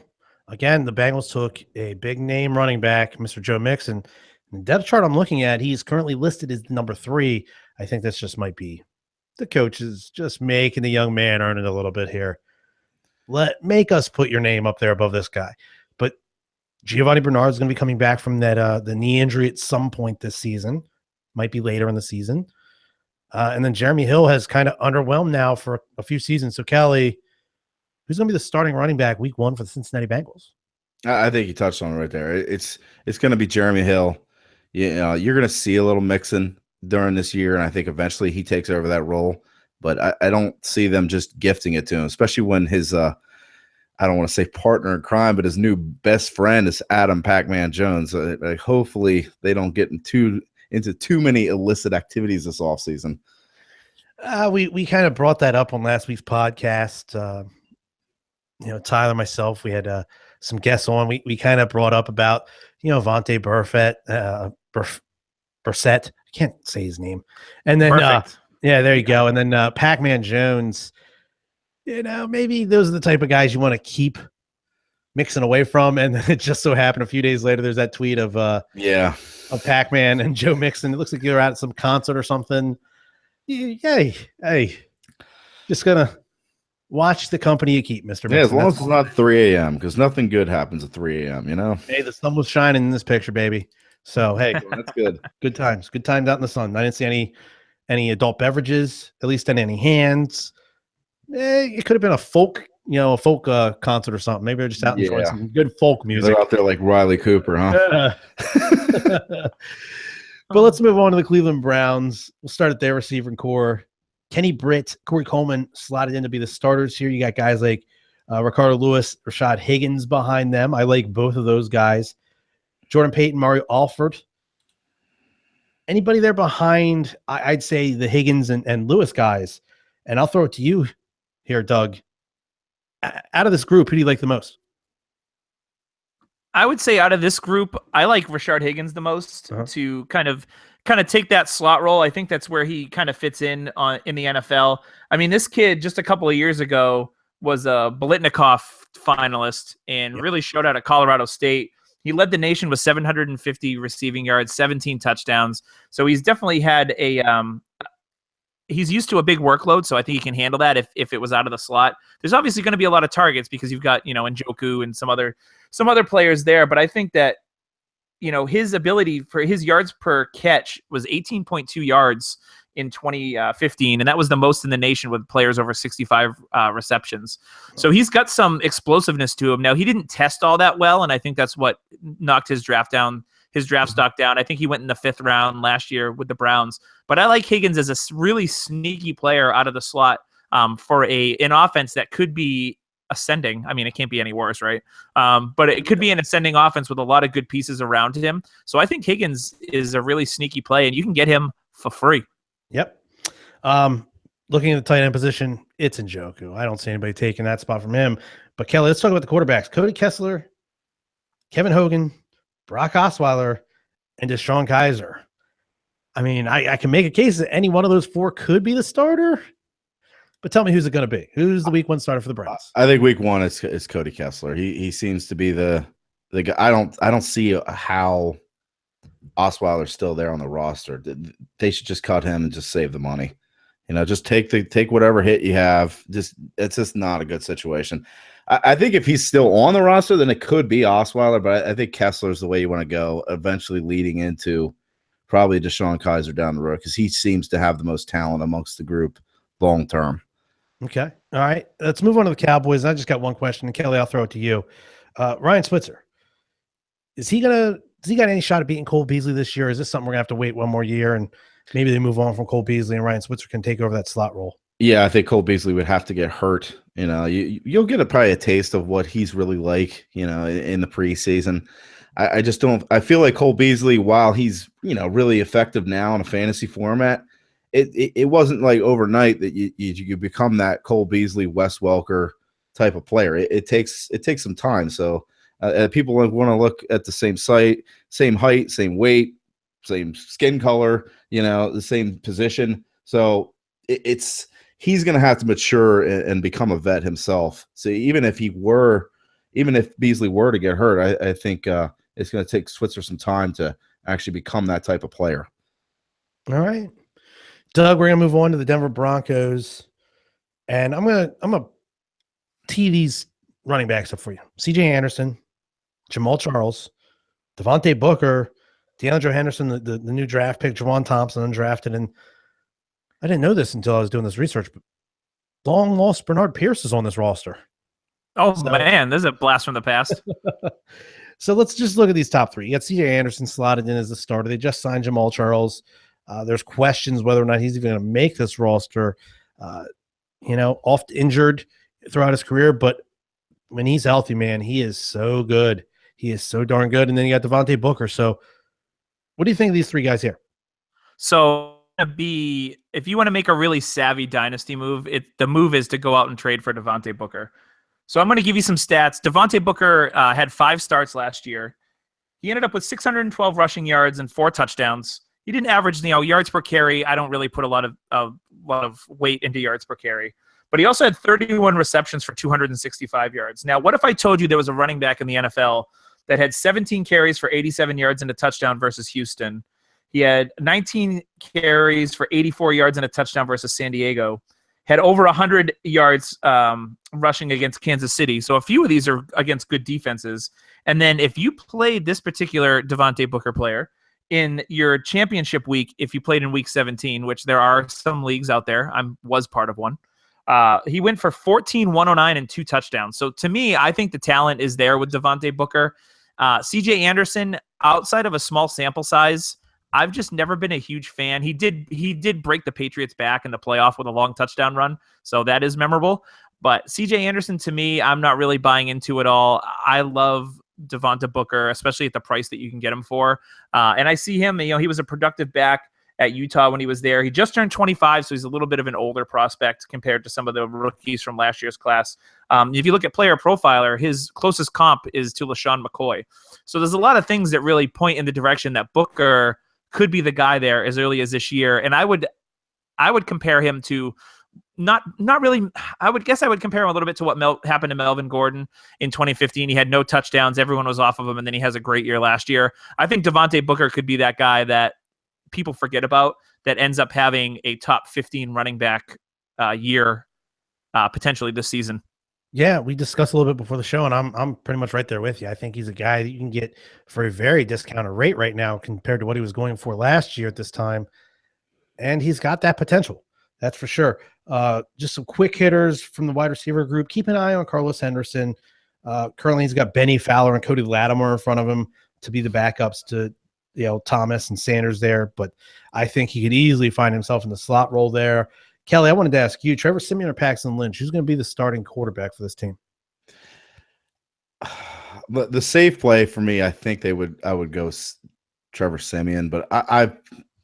A: again, the Bengals took a big name running back, Mr. Joe Mixon. The depth chart I'm looking at, he's currently listed as number 3. I think this just might be the coaches just making the young man earn it a little bit here. Make us put your name up there above this guy. But Giovanni Bernard is going to be coming back from that the knee injury at some point this season. Might be later in the season. And then Jeremy Hill has kind of underwhelmed now for a few seasons. So, Kelly, who's going to be the starting running back week 1 for the Cincinnati Bengals?
B: I think you touched on it right there. It's going to be Jeremy Hill. You're going to see a little Mixon during this year, and I think eventually he takes over that role. But I don't see them just gifting it to him, especially when his I don't want to say partner in crime, but his new best friend is Adam Pac-Man Jones. Hopefully they don't get into too many illicit activities this offseason.
A: We kind of brought that up on last week's podcast. Tyler, myself, we had some guests on. We kind of brought up about, Vontae Burfict. I can't say his name. And then, yeah, there you go. And then Pac-Man Jones, maybe those are the type of guys you want to keep mixing away from. And it just so happened a few days later, there's that tweet of Pac-Man and Joe Mixon. It looks like you're at some concert or something. Hey, just gonna watch the company you keep, Mr. Mixon.
B: Yeah, as long as it's not 3 a.m. because nothing good happens at 3 a.m.,
A: Hey, the sun was shining in this picture, baby. So, hey,
B: that's good.
A: Good times out in the sun. I didn't see any adult beverages, at least in any hands. It could have been a folk concert or something. Maybe they're just out enjoying some good folk music.
B: They're out there like Riley Cooper, huh?
A: But let's move on to the Cleveland Browns. We'll start at their receiving core. Kenny Britt, Corey Coleman slotted in to be the starters here. You got guys like Ricardo Lewis, Rashad Higgins behind them. I like both of those guys. Jordan Payton, Mario Alford. Anybody there behind, I'd say the Higgins and Lewis guys. And I'll throw it to you here, Doug. Out of this group, who do you like the most?
C: I would say out of this group, I like Rashard Higgins the most to kind of take that slot role. I think that's where he kind of fits in the NFL. I mean, this kid just a couple of years ago was a Biletnikoff finalist and really showed out at Colorado State. He led the nation with 750 receiving yards, 17 touchdowns. So he's definitely had he's used to a big workload, so I think he can handle that if it was out of the slot. There's obviously going to be a lot of targets because you've got, Njoku and some other players there, but I think that, his ability for his yards per catch was 18.2 yards in 2015, and that was the most in the nation with players over 65 receptions. So he's got some explosiveness to him. Now, he didn't test all that well, and I think that's what knocked his draft stock down. I think he went in the 5th round last year with the Browns. But I like Higgins as a really sneaky player out of the slot for an offense that could be ascending. I mean, it can't be any worse, right? But it could be an ascending offense with a lot of good pieces around him. So I think Higgins is a really sneaky play, and you can get him for free.
A: Yep. Looking at the tight end position, it's Njoku. I don't see anybody taking that spot from him. But Kelly, let's talk about the quarterbacks. Cody Kessler, Kevin Hogan, Brock Osweiler, and Deshaun Kaiser. I mean, I can make a case that any one of those 4 could be the starter. But tell me, who's it going to be? Who's the week 1 starter for the Browns?
B: I think week 1 is Cody Kessler. He seems to be the guy. I don't see how Osweiler's still there on the roster. They should just cut him and just save the money. Just take whatever hit you have. It's just not a good situation. I think if he's still on the roster, then it could be Osweiler, but I think Kessler's the way you want to go, eventually leading into probably Deshaun Kaiser down the road because he seems to have the most talent amongst the group long term.
A: Okay. All right. Let's move on to the Cowboys. I just got one question. And Kelly, I'll throw it to you. Ryan Switzer. Does he got any shot at beating Cole Beasley this year? Is this something we're going to have to wait one more year and maybe they move on from Cole Beasley and Ryan Switzer can take over that slot role?
B: Yeah, I think Cole Beasley would have to get hurt. You'll get probably a taste of what he's really like, in the preseason. I just don't – I feel like Cole Beasley, while he's, really effective now in a fantasy format, it wasn't like overnight that you become that Cole Beasley, Wes Welker type of player. It takes some time. So people want to look at the same site, same height, same weight, same skin color, the same position. So it's he's going to have to mature and become a vet himself. So even if Beasley were to get hurt, I think it's going to take Switzer some time to actually become that type of player.
A: All right, Doug, we're going to move on to the Denver Broncos, and I'm going to tee these running backs up for you. C.J. Anderson, Jamal Charles, Devontae Booker, DeAndre Henderson, the new draft pick, Jawan Thompson, undrafted, and I didn't know this until I was doing this research, but long lost Bernard Pierce is on this roster.
C: Oh, man, this is a blast from the past.
A: So let's just look at these top three. You got C.J. Anderson slotted in as the starter. They just signed Jamal Charles. There's questions whether or not he's even going to make this roster. Oft injured throughout his career, but when he's healthy, man, he is so good. He is so darn good. And then you got Devontae Booker. So what do you think of these three guys here?
C: So if you want to make a really savvy dynasty move, the move is to go out and trade for Devontae Booker. So I'm going to give you some stats. Devontae Booker had 5 starts last year. He ended up with 612 rushing yards and 4 touchdowns. He didn't average, yards per carry. I don't really put a lot of weight into yards per carry. But he also had 31 receptions for 265 yards. Now, what if I told you there was a running back in the NFL that had 17 carries for 87 yards and a touchdown versus Houston? He had 19 carries for 84 yards and a touchdown versus San Diego. Had over 100 yards rushing against Kansas City. So a few of these are against good defenses. And then if you played this particular Devontae Booker player in your championship week, if you played in week 17, which there are some leagues out there, I was part of one, he went for 14, 109, and 2 touchdowns. So to me, I think the talent is there with Devontae Booker. C.J. Anderson, outside of a small sample size, I've just never been a huge fan. He did break the Patriots back in the playoff with a long touchdown run, so that is memorable. But C.J. Anderson, to me, I'm not really buying into it all. I love Devontae Booker, especially at the price that you can get him for. And I see him, he was a productive back at Utah when he was there. He just turned 25, so he's a little bit of an older prospect compared to some of the rookies from last year's class. If you look at Player Profiler, his closest comp is to LaShawn McCoy. So there's a lot of things that really point in the direction that Booker could be the guy there as early as this year. And I would compare him to not really. I would compare him a little bit to what happened to Melvin Gordon in 2015. He had no touchdowns. Everyone was off of him. And then he has a great year last year. I think Devontae Booker could be that guy that people forget about that ends up having a top 15 running back year potentially this season.
A: Yeah, we discussed a little bit before the show, and I'm pretty much right there with you. I think he's a guy that you can get for a very discounted rate right now compared to what he was going for last year at this time. And he's got that potential. That's for sure. Just some quick hitters from the wide receiver group. Keep an eye on Carlos Henderson. Currently, he's got Benny Fowler and Cody Latimer in front of him to be the backups to Thomas and Sanders there. But I think he could easily find himself in the slot role there. Kelly, I wanted to ask you, Trevor Siemian or Paxton Lynch, who's going to be the starting quarterback for this team?
B: The safe play for me, I think I would go Trevor Siemian, but I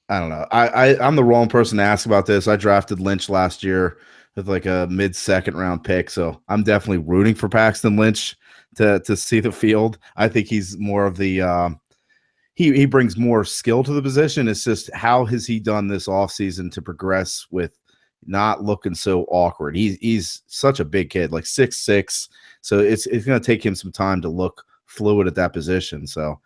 B: don't know. I'm the wrong person to ask about this. I drafted Lynch last year with like a mid-second round pick, so I'm definitely rooting for Paxton Lynch to see the field. I think he's more of the he brings more skill to the position. It's just how has he done this offseason to progress with not looking so awkward. He's such a big kid, like 6'6", so it's going to take him some time to look fluid at that position. So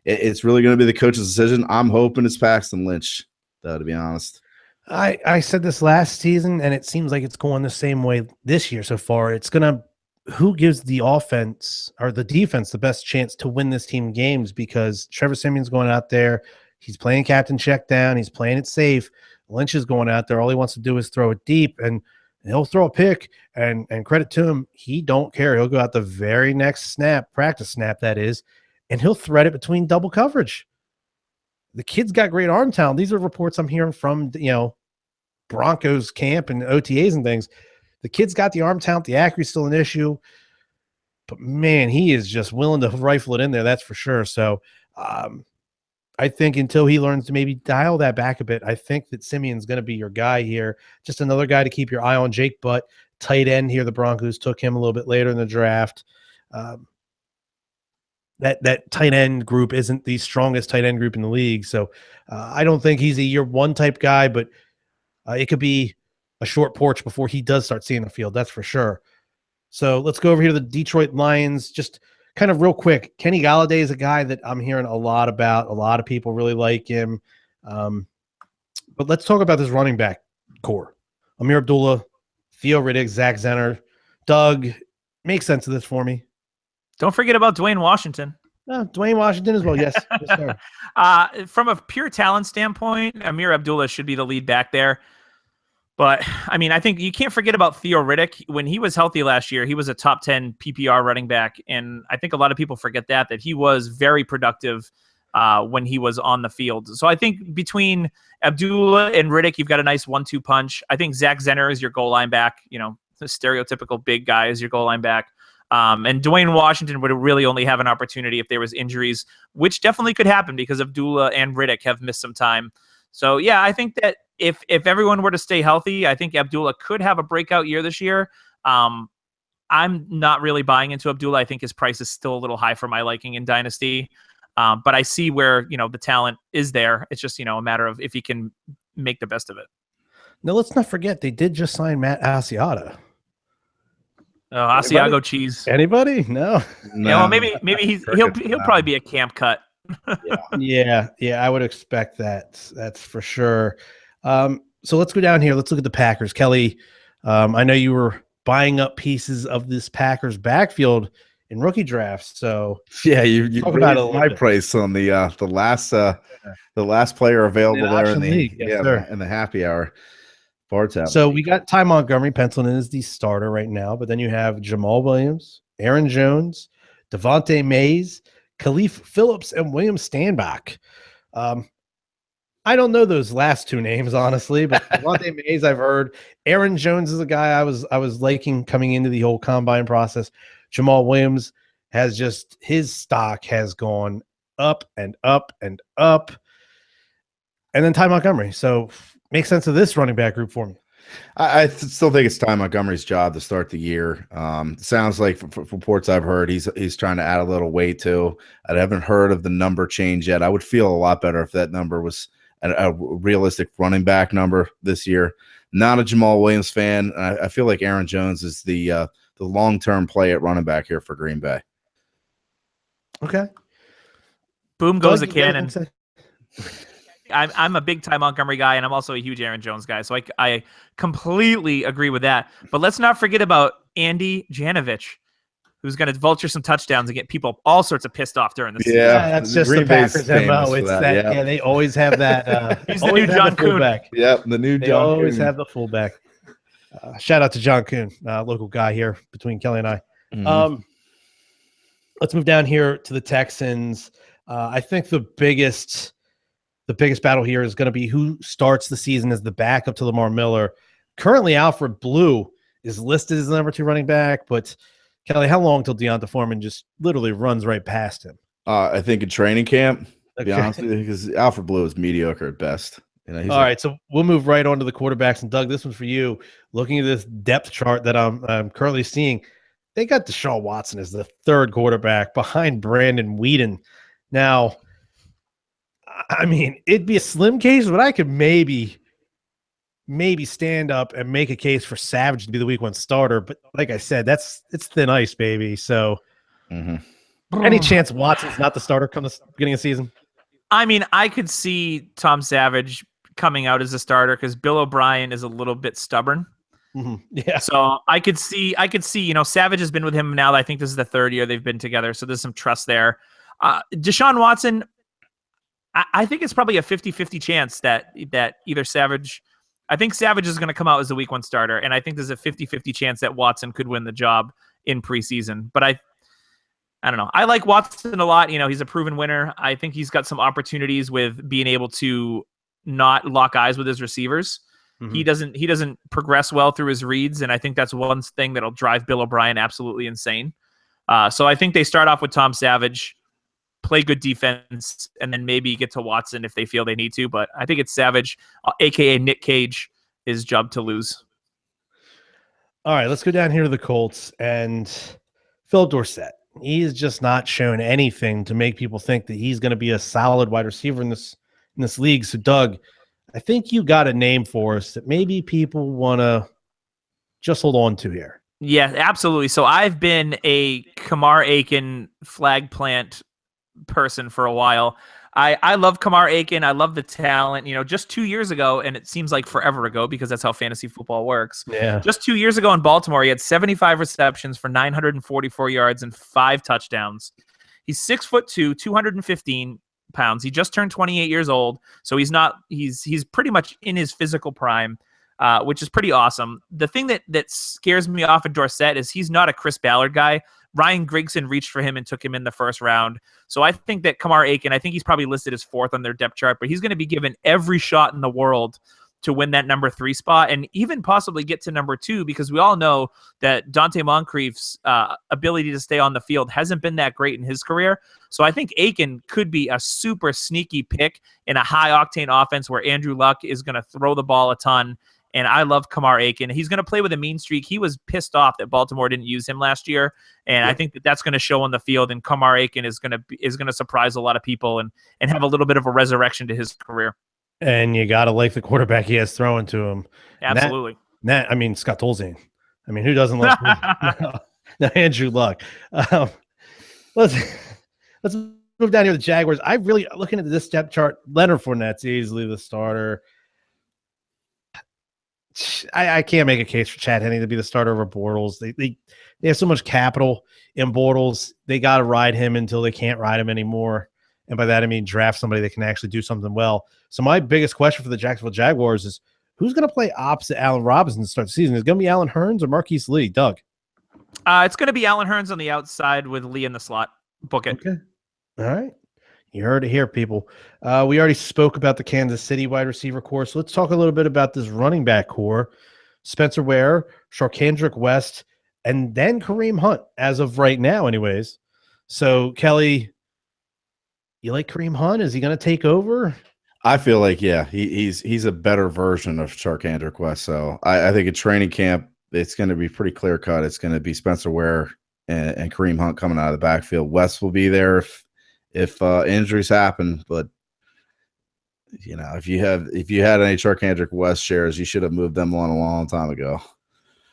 B: it's really going to be the coach's decision. I'm hoping it's Paxton Lynch, though, to be honest.
A: I said this last season, and it seems like it's going the same way this year so far. It's going to who gives the offense or the defense the best chance to win this team games, because Trevor Siemian's going out there. He's playing captain check down. He's playing it safe. Lynch is going out there. All he wants to do is throw it deep, and he'll throw a pick, and credit to him, he don't care. He'll go out the very next snap, practice snap that is, and he'll thread it between double coverage. The kid's got great arm talent. These are reports I'm hearing from, Broncos camp and OTAs and things. The kid's got the arm talent. The accuracy is still an issue, but man, he is just willing to rifle it in there. That's for sure. So, I think until he learns to maybe dial that back a bit, I think that Siemian's going to be your guy here. Just another guy to keep your eye on. Jake Butt, tight end here. The Broncos took him a little bit later in the draft. That tight end group isn't the strongest tight end group in the league. So I don't think he's a year one type guy, but it could be a short porch before he does start seeing the field. That's for sure. So let's go over here to the Detroit Lions. Just kind of real quick, Kenny Golladay is a guy that I'm hearing a lot about. A lot of people really like him. But let's talk about this running back core. Amir Abdullah, Theo Riddick, Zach Zenner. Doug, make sense of this for me.
C: Don't forget about Dwayne Washington.
A: Dwayne Washington as well, yes. Yes, sir.
C: From a pure talent standpoint, Amir Abdullah should be the lead back there. But, I mean, I think you can't forget about Theo Riddick. When he was healthy last year, he was a top 10 PPR running back. And I think a lot of people forget that he was very productive when he was on the field. So I think between Abdullah and Riddick, you've got a nice 1-2 punch. I think Zach Zenner is your goal line back, the stereotypical big guy is your goal line back. And Dwayne Washington would really only have an opportunity if there was injuries, which definitely could happen because Abdullah and Riddick have missed some time. So, yeah, I think that if everyone were to stay healthy, I think Abdullah could have a breakout year this year. I'm not really buying into Abdullah. I think his price is still a little high for my liking in Dynasty. But I see where, the talent is there. It's just, a matter of if he can make the best of it.
A: Now, let's not forget, they did just sign Matt Asiata.
C: Asiago cheese.
A: Anybody? No.
C: Well, maybe he'll probably be a camp cut.
A: Yeah, I would expect that. That's for sure. So let's go down here. Let's look at the Packers. Kelly, I know you were buying up pieces of this Packers backfield in rookie drafts. So
B: yeah, you raised my price on the last player available there in the happy hour.
A: So we got Ty Montgomery penciled in as the starter right now, but then you have Jamal Williams, Aaron Jones, Devontae Mays, Khalif Phillips, and William Stanback. I don't know those last two names, honestly, but Devontae Mays I've heard. Aaron Jones is a guy I was liking coming into the whole combine process. Jamal Williams has just, his stock has gone up and up and up. And then Ty Montgomery. So make sense of this running back group for me.
B: I still think it's Ty Montgomery's job to start the year. Sounds like from reports I've heard, he's trying to add a little weight too. I haven't heard of the number change yet. I would feel a lot better if that number was a realistic running back number this year. Not a Jamal Williams fan. I feel like Aaron Jones is the long-term play at running back here for Green Bay.
A: Okay.
C: Boom goes the cannon. I'm a big Ty Montgomery guy, and I'm also a huge Aaron Jones guy. So I completely agree with that. But let's not forget about Andy Janovich, who's going to vulture some touchdowns and get people all sorts of pissed off during the season.
A: Yeah, that's just the Packers MO. It's that. Yeah, they always have that.
C: He's the new John Kuhn.
B: Yep, the new John Kuhn. They
A: always have the fullback. Shout out to John Kuhn, local guy here between Kelly and I. Mm-hmm. Let's move down here to the Texans. I think the biggest battle here is going to be who starts the season as the backup to Lamar Miller. Currently, Alfred Blue is listed as the number 2 running back, but Kelly, how long till Deonta Foreman just literally runs right past him?
B: I think in training camp, to be honest with you, because Alfred Blue is mediocre at best.
A: All right, so we'll move right on to the quarterbacks. And Doug, this one's for you. Looking at this depth chart that I'm currently seeing, they got Deshaun Watson as the 3rd quarterback behind Brandon Weeden. Now, I mean, it'd be a slim case, but I could maybe stand up and make a case for Savage to be the week 1 starter. But like I said, it's thin ice, baby. So any chance Watson's not the starter come the beginning of the season?
C: I mean, I could see Tom Savage coming out as a starter because Bill O'Brien is a little bit stubborn.
A: Mm-hmm. Yeah.
C: So I could see, Savage has been with him now. I think this is the 3rd year they've been together. So there's some trust there. Deshaun Watson, I think it's probably a 50-50 chance that either Savage, I think Savage is going to come out as the week 1 starter. And I think there's a 50-50 chance that Watson could win the job in preseason. But I don't know. I like Watson a lot. He's a proven winner. I think he's got some opportunities with being able to not lock eyes with his receivers. Mm-hmm. He doesn't progress well through his reads. And I think that's one thing that'll drive Bill O'Brien absolutely insane. So I think they start off with Tom Savage, play good defense, and then maybe get to Watson if they feel they need to. But I think it's Savage, a.k.a. Nick Cage, his job to lose.
A: All right, let's go down here to the Colts and Phil Dorsett. He's just not shown anything to make people think that he's going to be a solid wide receiver in this league. So, Doug, I think you got a name for us that maybe people want to just hold on to here.
C: Yeah, absolutely. So I've been a Kamar Aiken flag plant person for a while. I love Kamar Aiken. I love the talent. Just 2 years ago, and it seems like forever ago because that's how fantasy football works.
A: Yeah.
C: Just 2 years ago in Baltimore, he had 75 receptions for 944 yards and 5 touchdowns. He's 6'2", 215 pounds. He just turned 28 years old, so he's pretty much in his physical prime. Which is pretty awesome. The thing that scares me off of Dorsett is he's not a Chris Ballard guy. Ryan Grigson reached for him and took him in the first round. So I think that Kamar Aiken, I think he's probably listed as 4th on their depth chart, but he's going to be given every shot in the world to win that number 3 spot and even possibly get to number 2, because we all know that Dante Moncrief's ability to stay on the field hasn't been that great in his career. So I think Aiken could be a super sneaky pick in a high-octane offense where Andrew Luck is going to throw the ball a ton. And I love Kamar Aiken. He's going to play with a mean streak. He was pissed off that Baltimore didn't use him last year, and I think that's going to show on the field. And Kamar Aiken is going to surprise a lot of people and have a little bit of a resurrection to his career.
A: And you got to like the quarterback he has throwing to him.
C: Absolutely.
A: Scott Tolzien. Who doesn't love no, Andrew Luck? Let's move down here to the Jaguars. I really looking at this depth chart. Leonard Fournette's easily the starter. I can't make a case for Chad Henne to be the starter over Bortles. They have so much capital in Bortles. They got to ride him until they can't ride him anymore. And by that, I mean draft somebody that can actually do something well. So my biggest question for the Jacksonville Jaguars is who's going to play opposite Allen Robinson to start the season? Is it going to be Allen Hurns or Marquise Lee? Doug?
C: It's going to be Allen Hurns on the outside with Lee in the slot. Book it.
A: Okay. All right. You heard it here, people. We already spoke about the Kansas City wide receiver core, so let's talk a little bit about this running back core. Spencer Ware, Sharkhandrick West, and then Kareem Hunt, as of right now anyways. So, Kelly, you like Kareem Hunt? Is he going to take over?
B: I feel like, yeah, he's a better version of Sharkhandrick West. So I think at training camp, it's going to be pretty clear-cut. It's going to be Spencer Ware and Kareem Hunt coming out of the backfield. West will be there if injuries happen, but if you had any Sharkhandrick West shares, you should have moved them on a long time ago.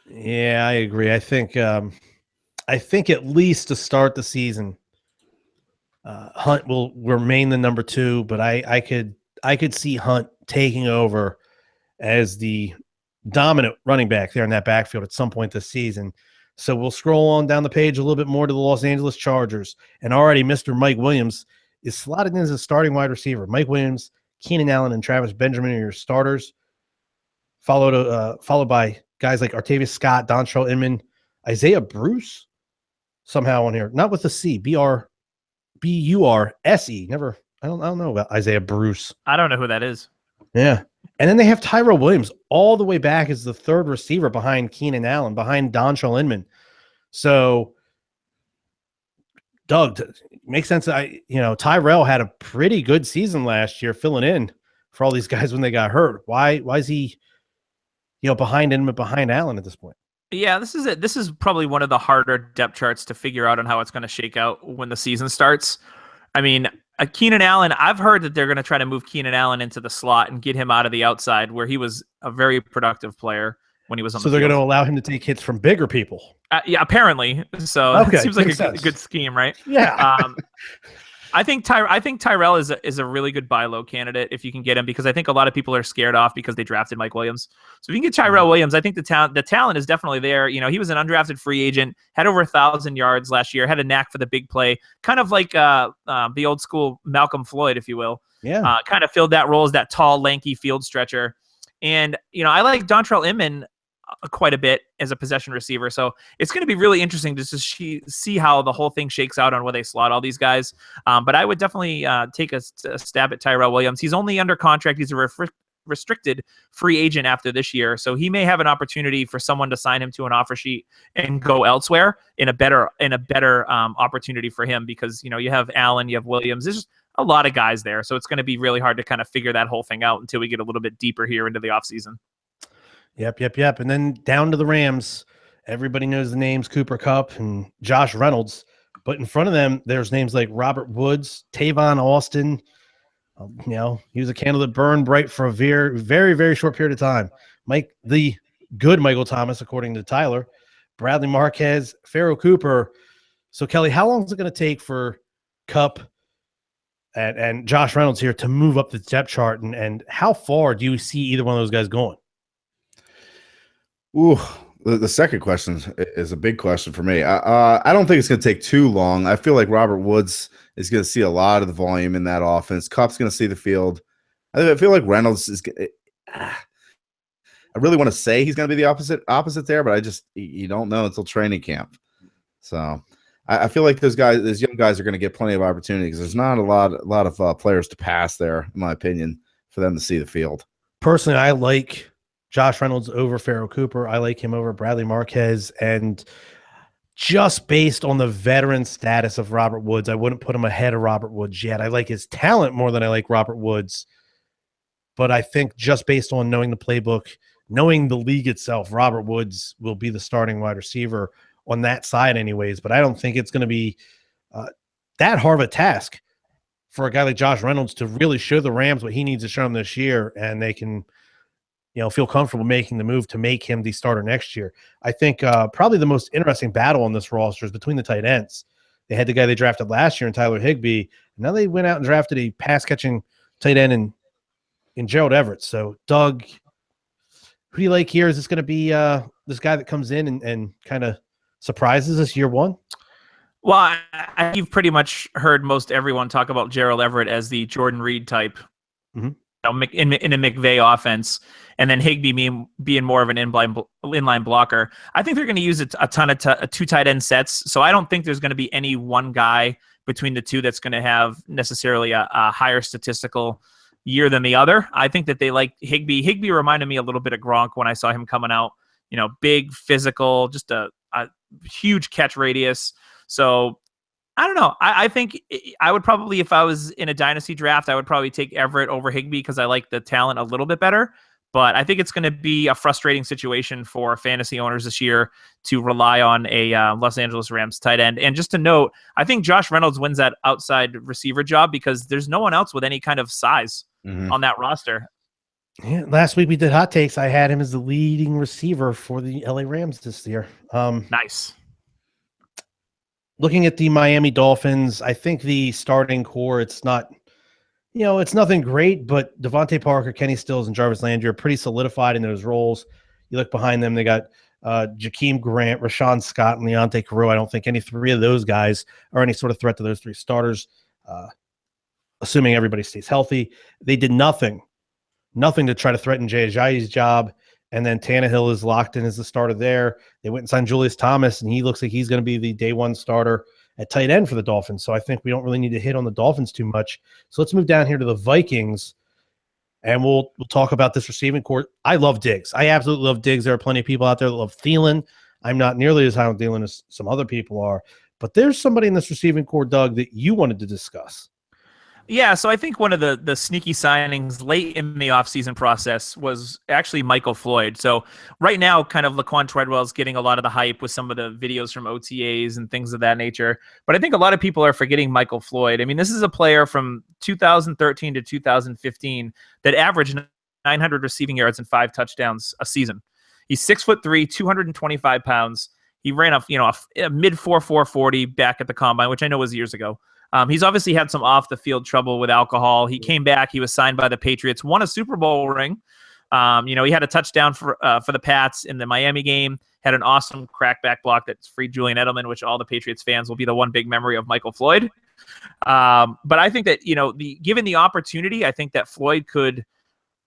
A: Yeah, I agree. I think at least to start the season, Hunt will remain the number 2, but I could see Hunt taking over as the dominant running back there in that backfield at some point this season. So we'll scroll on down the page a little bit more to the Los Angeles Chargers. And already Mr. Mike Williams is slotted in as a starting wide receiver. Mike Williams, Keenan Allen, and Travis Benjamin are your starters, followed by guys like Artavius Scott, Dontrell Inman, Isaiah Bruce, somehow on here. Not with a C, B-U-R-S-E. Never, I don't know about Isaiah Bruce.
C: I don't know who that is.
A: Yeah. And then they have Tyrell Williams all the way back as the 3rd receiver behind Keenan Allen, behind Dontrell Inman. So, Doug, makes sense. Tyrell had a pretty good season last year filling in for all these guys when they got hurt. Why is he, behind Inman, behind Allen at this point?
C: Yeah, this is it. This is probably one of the harder depth charts to figure out on how it's going to shake out when the season starts. Keenan Allen, I've heard that they're going to try to move Keenan Allen into the slot and get him out of the outside where he was a very productive player when he was on the field.
A: So they're going to allow him to take hits from bigger people.
C: Yeah, apparently. So
A: okay,
C: it seems like a good scheme, right?
A: Yeah.
C: I think Tyrell is a really good buy low candidate if you can get him, because I think a lot of people are scared off because they drafted Mike Williams. So if you can get Tyrell Williams, I think the talent is definitely there. He was an undrafted free agent, had over 1,000 yards last year, had a knack for the big play, kind of like the old school Malcolm Floyd, if you will.
A: Yeah. Kind
C: of filled that role as that tall, lanky field stretcher. And I like Dontrell Inman quite a bit as a possession receiver. So it's going to be really interesting to see how the whole thing shakes out on where they slot all these guys. But I would definitely take a stab at Tyrell Williams. He's only under contract. He's a restricted free agent after this year. So he may have an opportunity for someone to sign him to an offer sheet and go elsewhere in a better opportunity for him, because, you have Allen, you have Williams. There's just a lot of guys there. So it's going to be really hard to kind of figure that whole thing out until we get a little bit deeper here into the offseason.
A: Yep. And then down to the Rams. Everybody knows the names Cooper Kupp and Josh Reynolds. But in front of them, there's names like Robert Woods, Tavon Austin, He was a candle that burned bright for a very, very, very short period of time. The good Michael Thomas, according to Tyler, Bradley Marquez, Pharoah Cooper. So, Kelly, how long is it going to take for Kupp and Josh Reynolds here to move up the depth chart? And how far do you see either one of those guys going?
B: Ooh, the second question is a big question for me. I don't think it's going to take too long. I feel like Robert Woods is going to see a lot of the volume in that offense. Kupp's going to see the field. I feel like Reynolds is I really want to say he's going to be the opposite there, but you don't know until training camp. So I feel like those young guys are going to get plenty of opportunities. There's not a lot of players to pass there, in my opinion, for them to see the field.
A: Personally, I like Josh Reynolds over Pharoah Cooper. I like him over Bradley Marquez. And just based on the veteran status of Robert Woods, I wouldn't put him ahead of Robert Woods yet. I like his talent more than I like Robert Woods. But I think just based on knowing the playbook, knowing the league itself, Robert Woods will be the starting wide receiver on that side anyways. But I don't think it's going to be that hard of a task for a guy like Josh Reynolds to really show the Rams what he needs to show them this year, and they can feel comfortable making the move to make him the starter next year. I think probably the most interesting battle on this roster is between the tight ends. They had the guy they drafted last year in Tyler Higbee. And now they went out and drafted a pass-catching tight end in Gerald Everett. So, Doug, who do you like here? Is this going to be this guy that comes in and kind of surprises us year one?
C: Well, you've pretty much heard most everyone talk about Gerald Everett as the Jordan Reed type. Mm-hmm. In a McVay offense, and then Higbee being more of an inline blocker. I think they're going to use a ton of two tight end sets, so I don't think there's going to be any one guy between the two that's going to have necessarily a higher statistical year than the other. I think that they like Higbee. Higbee reminded me a little bit of Gronk when I saw him coming out, big, physical, just a huge catch radius. So I don't know. I think I would probably, if I was in a dynasty draft, I would probably take Everett over Higbee because I like the talent a little bit better. But I think it's going to be a frustrating situation for fantasy owners this year to rely on a Los Angeles Rams tight end. And just to note, I think Josh Reynolds wins that outside receiver job because there's no one else with any kind of size on that roster.
A: Yeah, last week we did hot takes. I had him as the leading receiver for the LA Rams this year.
C: Nice.
A: Looking at the Miami Dolphins, I think the starting core, it's not, it's nothing great, but Devontae Parker, Kenny Stills, and Jarvis Landry are pretty solidified in those roles. You look behind them, they got Jakeem Grant, Rashawn Scott, and Leonte Carroo. I don't think any three of those guys are any sort of threat to those three starters, assuming everybody stays healthy. They did nothing to try to threaten Jay Ajayi's job. And then Tannehill is locked in as the starter there. They went and signed Julius Thomas, and he looks like he's going to be the day one starter at tight end for the Dolphins. So I think we don't really need to hit on the Dolphins too much. So let's move down here to the Vikings, and we'll talk about this receiving core. I love Diggs. I absolutely love Diggs. There are plenty of people out there that love Thielen. I'm not nearly as high on Thielen as some other people are. But there's somebody in this receiving core, Doug, that you wanted to discuss.
C: Yeah, so I think one of the sneaky signings late in the offseason process was actually Michael Floyd. So right now, kind of Laquan Treadwell's getting a lot of the hype with some of the videos from OTAs and things of that nature. But I think a lot of people are forgetting Michael Floyd. I mean, this is a player from 2013 to 2015 that averaged 900 receiving yards and 5 touchdowns a season. He's 6'3", 225 pounds. He ran a mid 4.4 40 back at the combine, which I know was years ago. He's obviously had some off the field trouble with alcohol. He came back. He was signed by the Patriots, won a Super Bowl ring. He had a touchdown for the Pats in the Miami game, had an awesome crackback block that freed Julian Edelman, which all the Patriots fans will be the one big memory of Michael Floyd. But I think that, given the opportunity, I think that Floyd could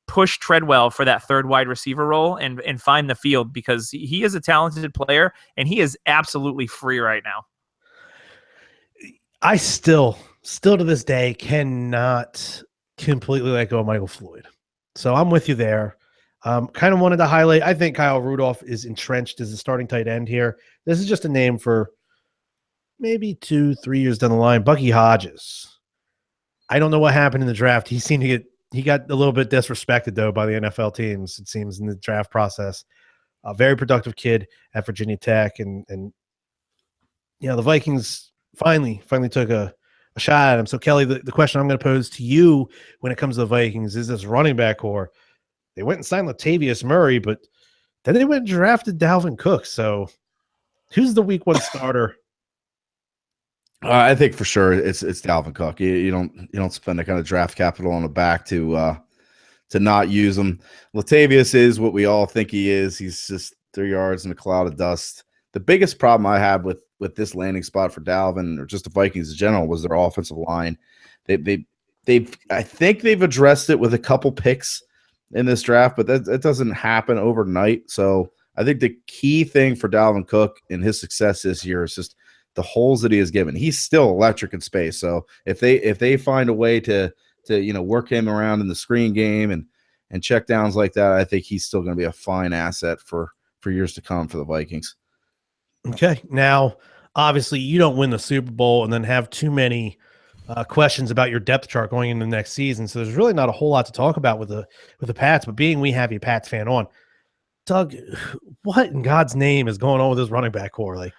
C: push Treadwell for that third wide receiver role and find the field because he is a talented player and he is absolutely free right now.
A: I still to this day cannot completely let go of Michael Floyd. So I'm with you there. Kind of wanted to highlight, I think Kyle Rudolph is entrenched as the starting tight end here. This is just a name for maybe 2-3 years down the line. Bucky Hodges. I don't know what happened in the draft. He got a little bit disrespected, though, by the NFL teams, it seems, in the draft process. A very productive kid at Virginia Tech. And the Vikings finally took a a shot at him. So, Kelly, the question I'm going to pose to you when it comes to the Vikings is this running back core. They went and signed Latavius Murray, but then they went and drafted Dalvin Cook. So, who's the week 1 starter?
B: I think for sure it's Dalvin Cook. You don't spend that kind of draft capital on the back to not use him. Latavius is what we all think he is. He's just 3 yards in a cloud of dust. The biggest problem I had with this landing spot for Dalvin, or just the Vikings in general, was their offensive line. I think they've addressed it with a couple picks in this draft, but that doesn't happen overnight. So I think the key thing for Dalvin Cook and his success this year is just the holes that he has given. He's still electric in space. So if they find a way to work him around in the screen game and check downs like that, I think he's still going to be a fine asset for years to come for the Vikings.
A: Okay. Now, obviously, you don't win the Super Bowl and then have too many questions about your depth chart going into the next season. So there's really not a whole lot to talk about with the Pats. But being we have a Pats fan on, Doug, what in God's name is going on with this running back core? Like,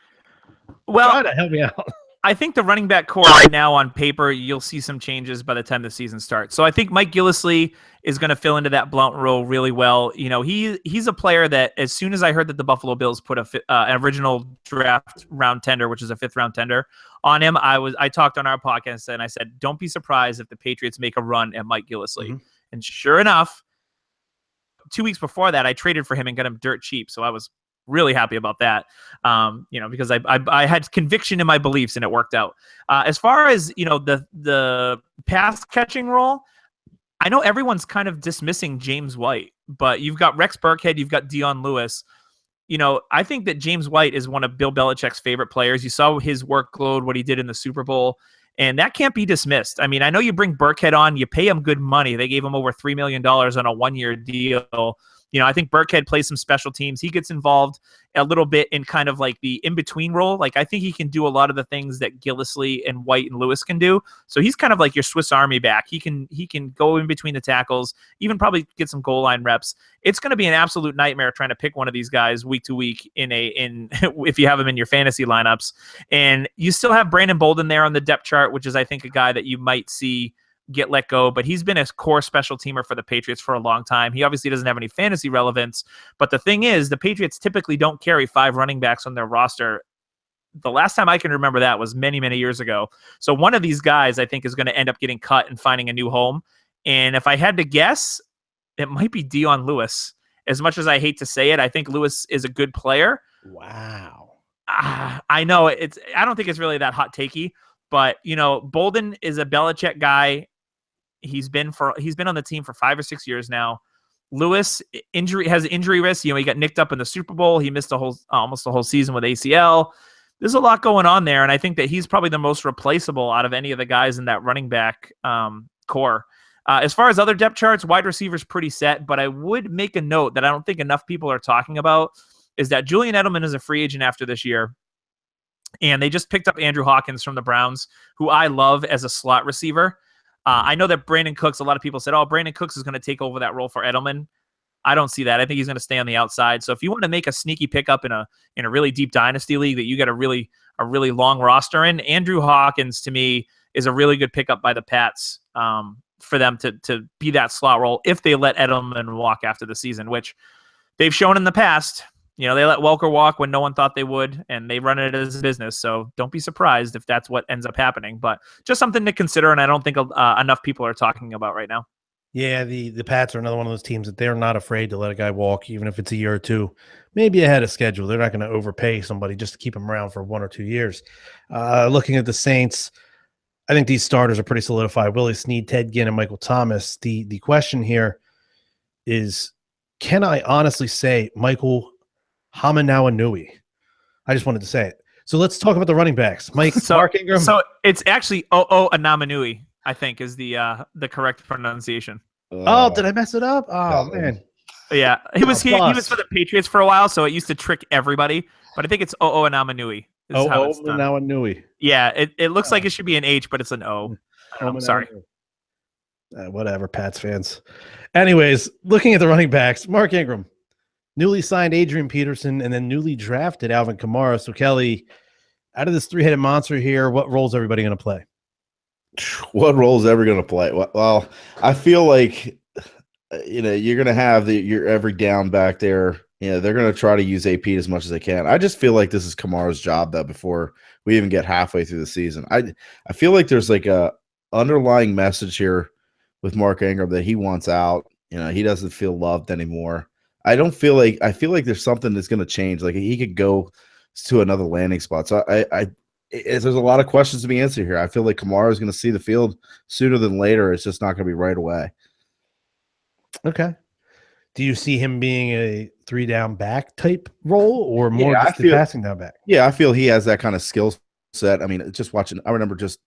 A: try to help me out.
C: I think the running back core right now on paper, you'll see some changes by the time the season starts. So I think Mike Gillislee is going to fill into that Blount role really well. You know, he's a player that as soon as I heard that the Buffalo Bills put an original draft round tender, which is a 5th round tender, on him, I talked on our podcast and I said, don't be surprised if the Patriots make a run at Mike Gillislee. Mm-hmm. And sure enough, 2 weeks before that, I traded for him and got him dirt cheap. So I was really happy about that, because I had conviction in my beliefs and it worked out. As far as, the pass catching role, I know everyone's kind of dismissing James White, but you've got Rex Burkhead, you've got Dion Lewis. I think that James White is one of Bill Belichick's favorite players. You saw his workload, what he did in the Super Bowl, and that can't be dismissed. I mean, I know you bring Burkhead on, you pay him good money. They gave him over $3 million on a 1-year deal. I think Burkhead plays some special teams. He gets involved a little bit in kind of like the in-between role. Like, I think he can do a lot of the things that Gillislee and White and Lewis can do. So he's kind of like your Swiss Army back. He can go in between the tackles, even probably get some goal line reps. It's going to be an absolute nightmare trying to pick one of these guys week to week if you have them in your fantasy lineups. And you still have Brandon Bolden there on the depth chart, which is, I think, a guy that you might see get let go, but he's been a core special teamer for the Patriots for a long time. He obviously doesn't have any fantasy relevance, but the thing is, the Patriots typically don't carry 5 running backs on their roster. The last time I can remember that was many, many years ago. So one of these guys, I think, is going to end up getting cut and finding a new home. And if I had to guess, it might be Dion Lewis. As much as I hate to say it, I think Lewis is a good player.
A: Wow.
C: I know I don't think it's really that hot takey, but Bolden is a Belichick guy. He's been on the team for 5 or 6 years now. Lewis has injury risk. He got nicked up in the Super Bowl. He missed almost the whole season with ACL. There's a lot going on there, and I think that he's probably the most replaceable out of any of the guys in that running back core. As far as other depth charts, wide receiver's pretty set, but I would make a note that I don't think enough people are talking about is that Julian Edelman is a free agent after this year. And they just picked up Andrew Hawkins from the Browns, who I love as a slot receiver. I know that Brandon Cooks, a lot of people said, Brandon Cooks is going to take over that role for Edelman. I don't see that. I think he's going to stay on the outside. So if you want to make a sneaky pickup in a really deep dynasty league that you got a really long roster in, Andrew Hawkins, to me, is a really good pickup by the Pats for them to be that slot role if they let Edelman walk after the season, which they've shown in the past. They let Welker walk when no one thought they would, and they run it as a business. So don't be surprised if that's what ends up happening. But just something to consider, and I don't think enough people are talking about right now.
A: Yeah, the Pats are another one of those teams that they're not afraid to let a guy walk, even if it's a year or two, maybe ahead of schedule. They're not going to overpay somebody just to keep him around for 1 or 2 years. Looking at the Saints, I think these starters are pretty solidified. Willie Snead, Ted Ginn, and Michael Thomas. The question here is, can I honestly say Michael Homenowinui? I just wanted to say it. So let's talk about the running backs. Mark Ingram.
C: So it's actually Anamanui, I think, is the correct pronunciation.
A: Oh, did I mess it up? Oh, man.
C: Yeah, he was for the Patriots for a while, so it used to trick everybody. But I think it's Anamanui.
A: Anamanui.
C: Yeah, it looks like it should be an H, but it's an O. I'm sorry.
A: Whatever, Pats fans. Anyways, looking at the running backs, Mark Ingram, newly signed Adrian Peterson, and then newly drafted Alvin Kamara. So, Kelly, out of this 3-headed monster here, what role is everybody going to play?
B: What role is ever going to play? Well, I feel like you're going to have your every down back there. They're going to try to use AP as much as they can. I just feel like this is Kamara's job though before we even get halfway through the season. I feel like there's like a underlying message here with Mark Ingram that he wants out. He doesn't feel loved anymore. I feel like there's something that's going to change. Like he could go to another landing spot. So there's a lot of questions to be answered here. I feel like Kamara is going to see the field sooner than later. It's just not going to be right away.
A: Okay. Do you see him being a 3-down back type role or more just a passing down back?
B: Yeah, I feel he has that kind of skill set. I mean, I remember just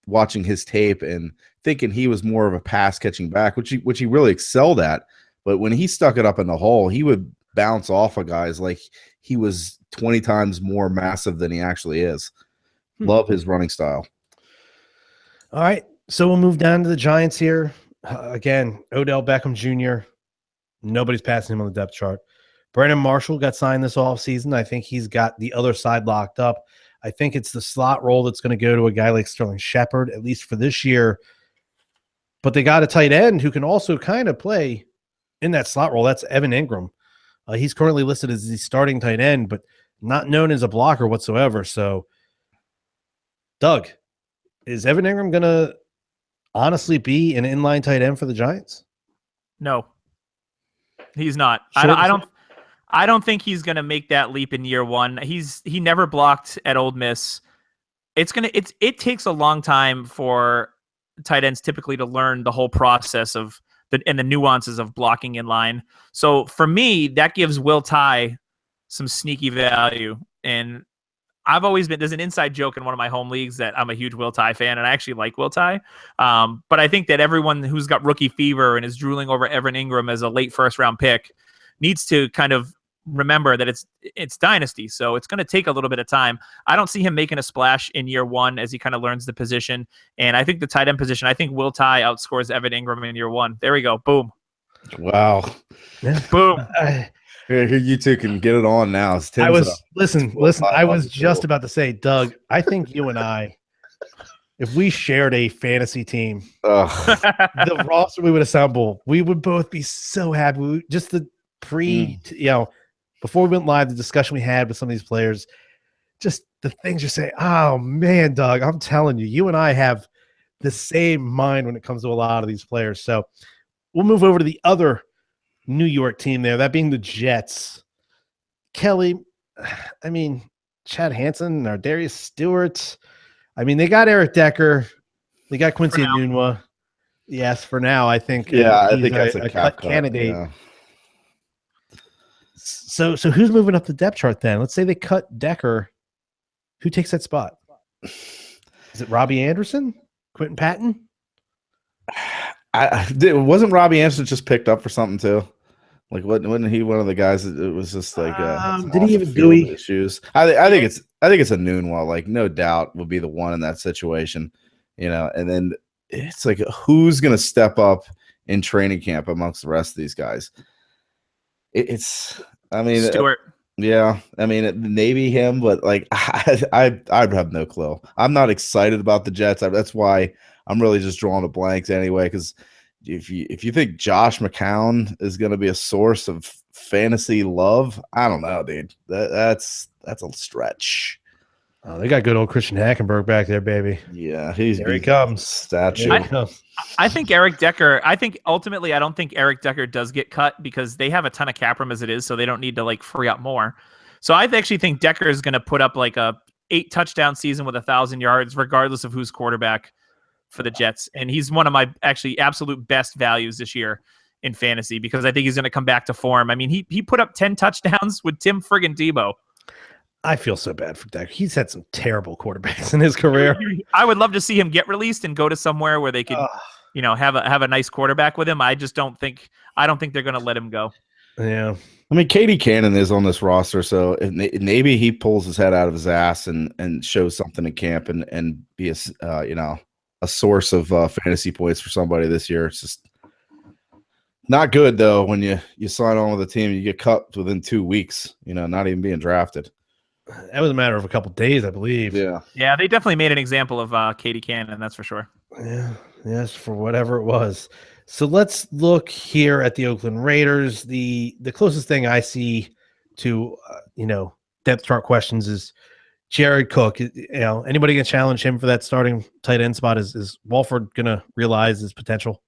B: watching his tape and thinking he was more of a pass catching back, which he really excelled at. But when he stuck it up in the hole, he would bounce off of guys like he was 20 times more massive than he actually is. Love his running style.
A: All right. So we'll move down to the Giants here. Again, Odell Beckham Jr. Nobody's passing him on the depth chart. Brandon Marshall got signed this offseason. I think he's got the other side locked up. I think it's the slot role that's going to go to a guy like Sterling Shepard, at least for this year. But they got a tight end who can also kind of play in that slot role. That's Evan Ingram. He's currently listed as the starting tight end, but not known as a blocker whatsoever. So, Doug, is Evan Ingram going to honestly be an inline tight end for the Giants?
C: No, he's not. I don't think he's going to make that leap in year one. He never blocked at Ole Miss. It takes a long time for tight ends typically to learn the whole process of the nuances of blocking in line. So for me, that gives Will Tye some sneaky value. And I've always been, there's an inside joke in one of my home leagues that I'm a huge Will Tye fan, and I actually like Will Tye. But I think that everyone who's got rookie fever and is drooling over Evan Ingram as a late first round pick needs to kind of remember that it's Dynasty. So it's going to take a little bit of time. I don't see him making a splash in year one as he kind of learns the position. And I think the tight end position, I think Will Tye outscores Evan Ingram in year one. There we go. Boom.
B: Wow.
A: Boom.
B: Here, you two can get it on now.
A: Listen. I was just about to say, Doug, I think you and I, if we shared a fantasy team, the roster we would assemble, we would both be so happy. Just the before we went live, the discussion we had with some of these players, just the things you're saying. Oh man, Doug, I'm telling you, you and I have the same mind when it comes to a lot of these players. So we'll move over to the other New York team there, that being the Jets. Kelly, I mean, Chad Hansen or Darius Stewart. I mean, they got Eric Decker. They got Quincy Enunwa. Yes, for now, I think.
B: Yeah, I think that's a cut
A: candidate.
B: Yeah.
A: So who's moving up the depth chart then? Let's say they cut Decker. Who takes that spot? Is it Robbie Anderson? Quentin Patton?
B: Wasn't Robbie Anderson just picked up for something too? Like, wasn't he one of the guys that it was just like
A: did he even do
B: issues? I think it's a Noonwell, like no doubt will be the one in that situation, and then it's like who's gonna step up in training camp amongst the rest of these guys?
C: Stewart.
B: Yeah, I mean maybe him, but like I have no clue. I'm not excited about the Jets. That's why I'm really just drawing the blanks anyway. Because if you think Josh McCown is going to be a source of fantasy love, I don't know, dude. That's a stretch.
A: Oh, they got good old Christian Hackenberg back there, baby.
B: Yeah,
A: here he comes.
B: Statue.
C: I think Eric Decker. I think ultimately, I don't think Eric Decker does get cut because they have a ton of cap room as it is, so they don't need to like free up more. So I actually think Decker is going to put up like a 8 touchdown season with 1,000 yards, regardless of who's quarterback for the Jets. And he's one of my actually absolute best values this year in fantasy because I think he's going to come back to form. I mean, he put up 10 touchdowns with Tim friggin' Tebow.
A: I feel so bad for Decker. He's had some terrible quarterbacks in his career.
C: I would love to see him get released and go to somewhere where they could, have a nice quarterback with him. I don't think they're going to let him go.
A: Yeah.
B: I mean, Katie Cannon is on this roster, so maybe he pulls his head out of his ass and shows something in camp and be a source of fantasy points for somebody this year. It's just not good though when you sign on with a team, you get cut within 2 weeks. Not even being drafted.
A: That was a matter of a couple of days, I believe.
B: Yeah.
C: Yeah, they definitely made an example of Katie Cannon, that's for sure.
A: Yeah, yes, for whatever it was. So let's look here at the Oakland Raiders. The closest thing I see to depth chart questions is Jared Cook. Anybody gonna challenge him for that starting tight end spot? Is Walford gonna realize his potential?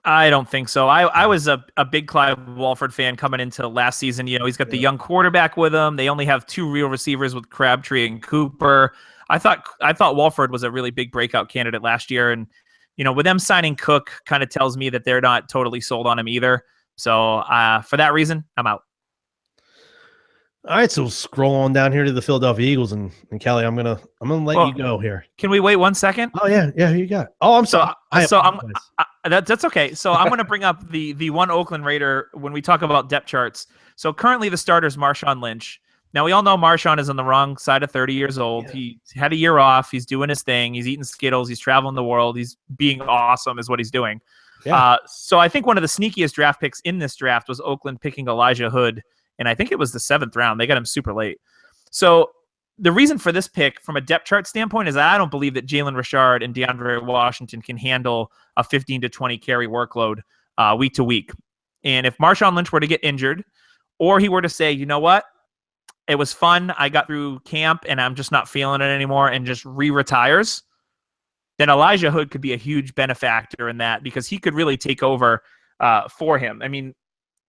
C: I don't think so. I was a big Clive Walford fan coming into last season. He's got the young quarterback with him. They only have 2 real receivers with Crabtree and Cooper. I thought Walford was a really big breakout candidate last year, and with them signing Cook, kind of tells me that they're not totally sold on him either. So for that reason, I'm out.
A: All right, so scroll on down here to the Philadelphia Eagles, and Kelly, I'm gonna let you go here.
C: Can we wait 1 second?
A: Oh yeah, who you got? Oh, I'm sorry.
C: That's okay. So I'm going to bring up the one Oakland Raider when we talk about depth charts. So currently the starter is Marshawn Lynch. Now we all know Marshawn is on the wrong side of 30 years old. Yeah. He had a year off. He's doing his thing. He's eating Skittles. He's traveling the world. He's being awesome is what he's doing. Yeah. So I think one of the sneakiest draft picks in this draft was Oakland picking Elijah Hood. And I think it was the 7th round. They got him super late. So the reason for this pick from a depth chart standpoint is that I don't believe that Jalen Richard and DeAndre Washington can handle a 15 to 20 carry workload week to week. And if Marshawn Lynch were to get injured, or he were to say, you know what, it was fun, I got through camp and I'm just not feeling it anymore, and just retires, then Elijah Hood could be a huge benefactor in that, because he could really take over for him. I mean,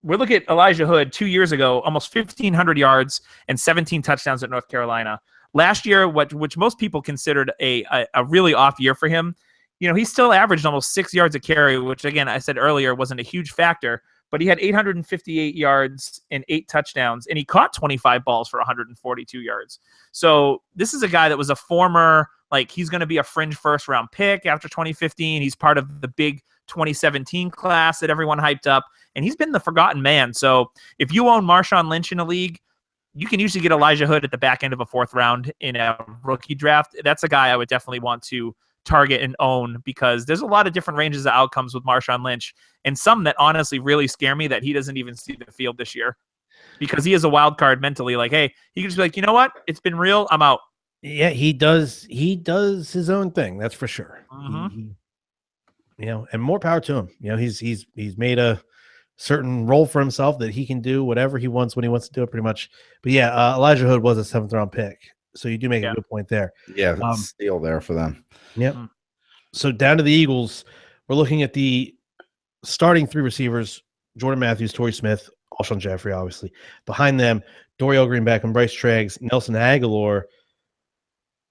C: we're looking at Elijah Hood 2 years ago, almost 1,500 yards and 17 touchdowns at North Carolina. Last year, which most people considered a really off year for him, he still averaged almost 6 yards a carry, which, again, I said earlier, wasn't a huge factor. But he had 858 yards and 8 touchdowns, and he caught 25 balls for 142 yards. So this is a guy that was a former, he's going to be a fringe first-round pick after 2015. He's part of the big 2017 class that everyone hyped up, and he's been the forgotten man. So if you own Marshawn Lynch in a league, you can usually get Elijah Hood at the back end of a 4th round in a rookie draft. That's a guy I would definitely want to target and own, because there's a lot of different ranges of outcomes with Marshawn Lynch, and some that honestly really scare me that he doesn't even see the field this year, because he is a wild card mentally. Hey, he can just be like, you know what? It's been real. I'm out.
A: Yeah, he does his own thing. That's for sure.
C: Mm-hmm.
A: And more power to him. He's made a certain role for himself that he can do whatever he wants when he wants to do it, pretty much. But yeah, Elijah Hood was a 7th round pick, so you do make a good point there.
B: Yeah, steal there for them.
A: Yep. Mm-hmm. So down to the Eagles, we're looking at the starting 3 receivers: Jordan Matthews, Torrey Smith, Alshon Jeffrey, obviously. Behind them, Dorial Greenback and Bryce Treggs, Nelson Aguilar.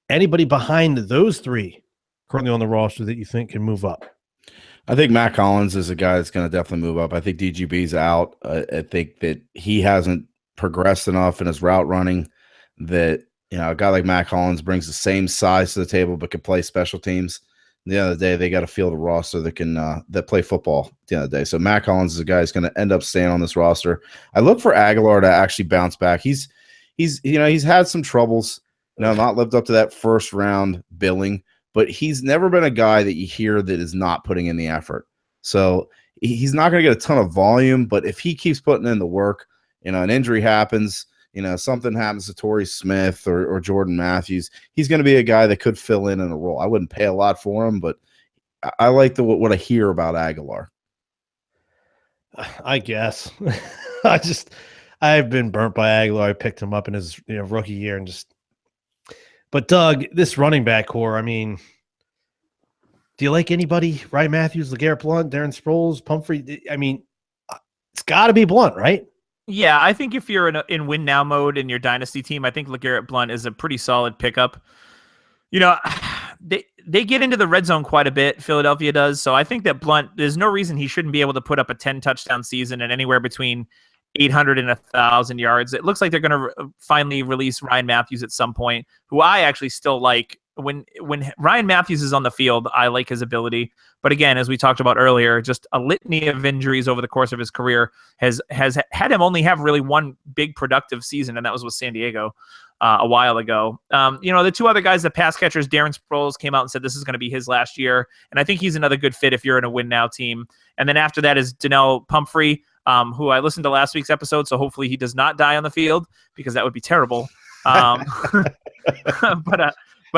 A: Anybody behind those 3 currently on the roster that you think can move up?
B: I think Matt Collins is a guy that's going to definitely move up. I think DGB's out. I think that he hasn't progressed enough in his route running, that a guy like Matt Collins brings the same size to the table but can play special teams. At the end of the day, they got to field a roster that can that play football at the end of the day. So Matt Collins is a guy who's going to end up staying on this roster. I look for Aguilar to actually bounce back. He's had some troubles, not lived up to that 1st round billing, but he's never been a guy that you hear that is not putting in the effort. So he's not going to get a ton of volume, but if he keeps putting in the work, an injury happens, something happens to Torrey Smith or Jordan Matthews, he's going to be a guy that could fill in a role. I wouldn't pay a lot for him, but I like what I hear about Aguilar.
A: I guess. I've been burnt by Aguilar. I picked him up in his rookie year and just. But Doug, this running back core, I mean, do you like anybody? Ryan Matthews, LeGarrette Blount, Darren Sproles, Pumphrey? I mean, it's got to be Blount, right?
C: Yeah, I think if you're in win now mode in your dynasty team, I think LeGarrette Blount is a pretty solid pickup. They get into the red zone quite a bit. Philadelphia does. So I think that Blount, there's no reason he shouldn't be able to put up a 10 touchdown season and anywhere between 800 and 1,000 yards. It looks like they're going to finally release Ryan Matthews at some point, who I actually still like. When Ryan Matthews is on the field, I like his ability. But again, as we talked about earlier, just a litany of injuries over the course of his career has had him only have really one big productive season, and that was with San Diego a while ago. The 2 other guys, the pass catchers, Darren Sproles came out and said this is going to be his last year, and I think he's another good fit if you're in a win now team. And then after that is Donnell Pumphrey, who I listened to last week's episode, so hopefully he does not die on the field, because that would be terrible.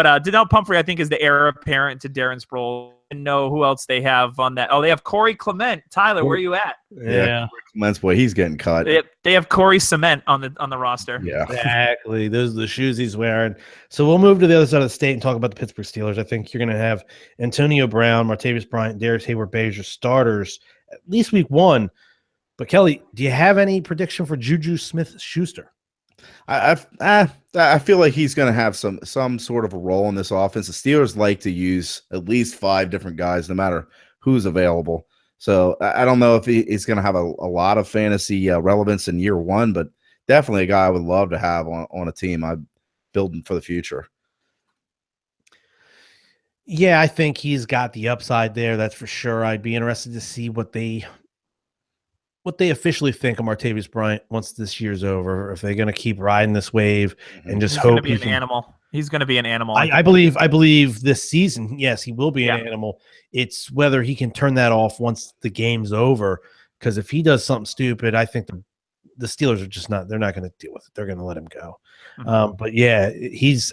C: But Donnell Pumphrey, I think, is the heir apparent to Darren Sproles. And know who else they have on that. Oh, they have Corey Clement. Tyler, where are you at?
A: Yeah.
B: Clement's boy, he's getting cut.
C: They have Corey Cement on the roster.
B: Yeah.
A: Exactly. Those are the shoes he's wearing. So we'll move to the other side of the state and talk about the Pittsburgh Steelers. I think you're going to have Antonio Brown, Martavis Bryant, Darius Hayward-Bezier starters at least week 1. But Kelly, do you have any prediction for Juju Smith-Schuster?
B: I feel like he's going to have some sort of a role in this offense. The Steelers like to use at least 5 different guys, no matter who's available. So I don't know if he's going to have a lot of fantasy relevance in year 1, but definitely a guy I would love to have on a team I'm building for the future.
A: Yeah, I think he's got the upside there. That's for sure. I'd be interested to see what they officially think of Martavis Bryant once this year's over. If they're going to keep riding this wave and just hope
C: he's going to be an animal. He's going to be an animal.
A: I believe this season, yes, he will be an animal. It's whether he can turn that off once the game's over. Because if he does something stupid, I think the Steelers are just not. They're not going to deal with it. They're going to let him go. But yeah,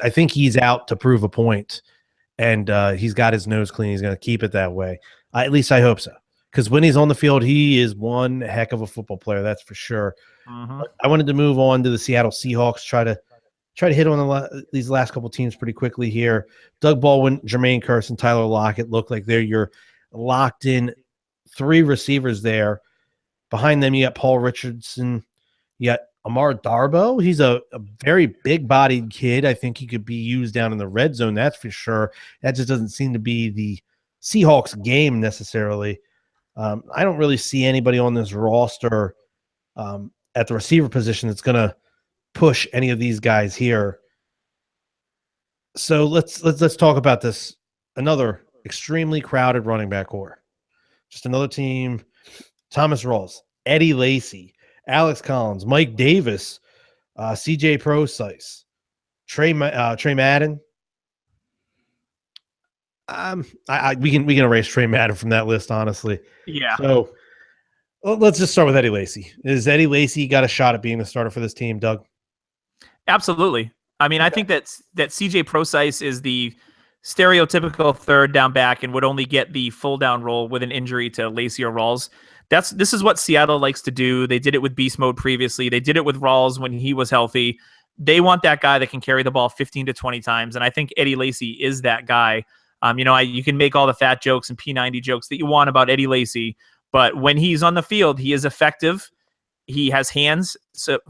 A: I think he's out to prove a point, and he's got his nose clean. He's going to keep it that way. At least I hope so. Because when he's on the field, he is one heck of a football player. That's for sure. I wanted to move on to the Seattle Seahawks. Try to hit on these last couple teams pretty quickly here. Doug Baldwin, Jermaine Kearse, and Tyler Lockett look like they're your locked-in 3 receivers there. Behind them, you got Paul Richardson. You got Amar Darboh. He's a very big-bodied kid. I think he could be used down in the red zone, that's for sure. That just doesn't seem to be the Seahawks game necessarily. I don't really see anybody on this roster at the receiver position that's going to push any of these guys here. So let's talk about this. Another extremely crowded running back core. Just another team. Thomas Rawls, Eddie Lacy, Alex Collins, Mike Davis, CJ Procise, Trey Madden. We can erase Trey Madden from that list, honestly.
C: Yeah.
A: So let's just start with Eddie Lacy. Is Eddie Lacy got a shot at being the starter for this team, Doug?
C: Absolutely. I mean, I think that CJ Procise is the stereotypical third down back and would only get the full down role with an injury to Lacy or Rawls. This is what Seattle likes to do. They did it with beast mode previously. They did it with Rawls when he was healthy. They want that guy that can carry the ball 15 to 20 times, and I think Eddie Lacy is that guy. You can make all the fat jokes and P90 jokes that you want about Eddie Lacy, but when he's on the field, he is effective. He has hands, so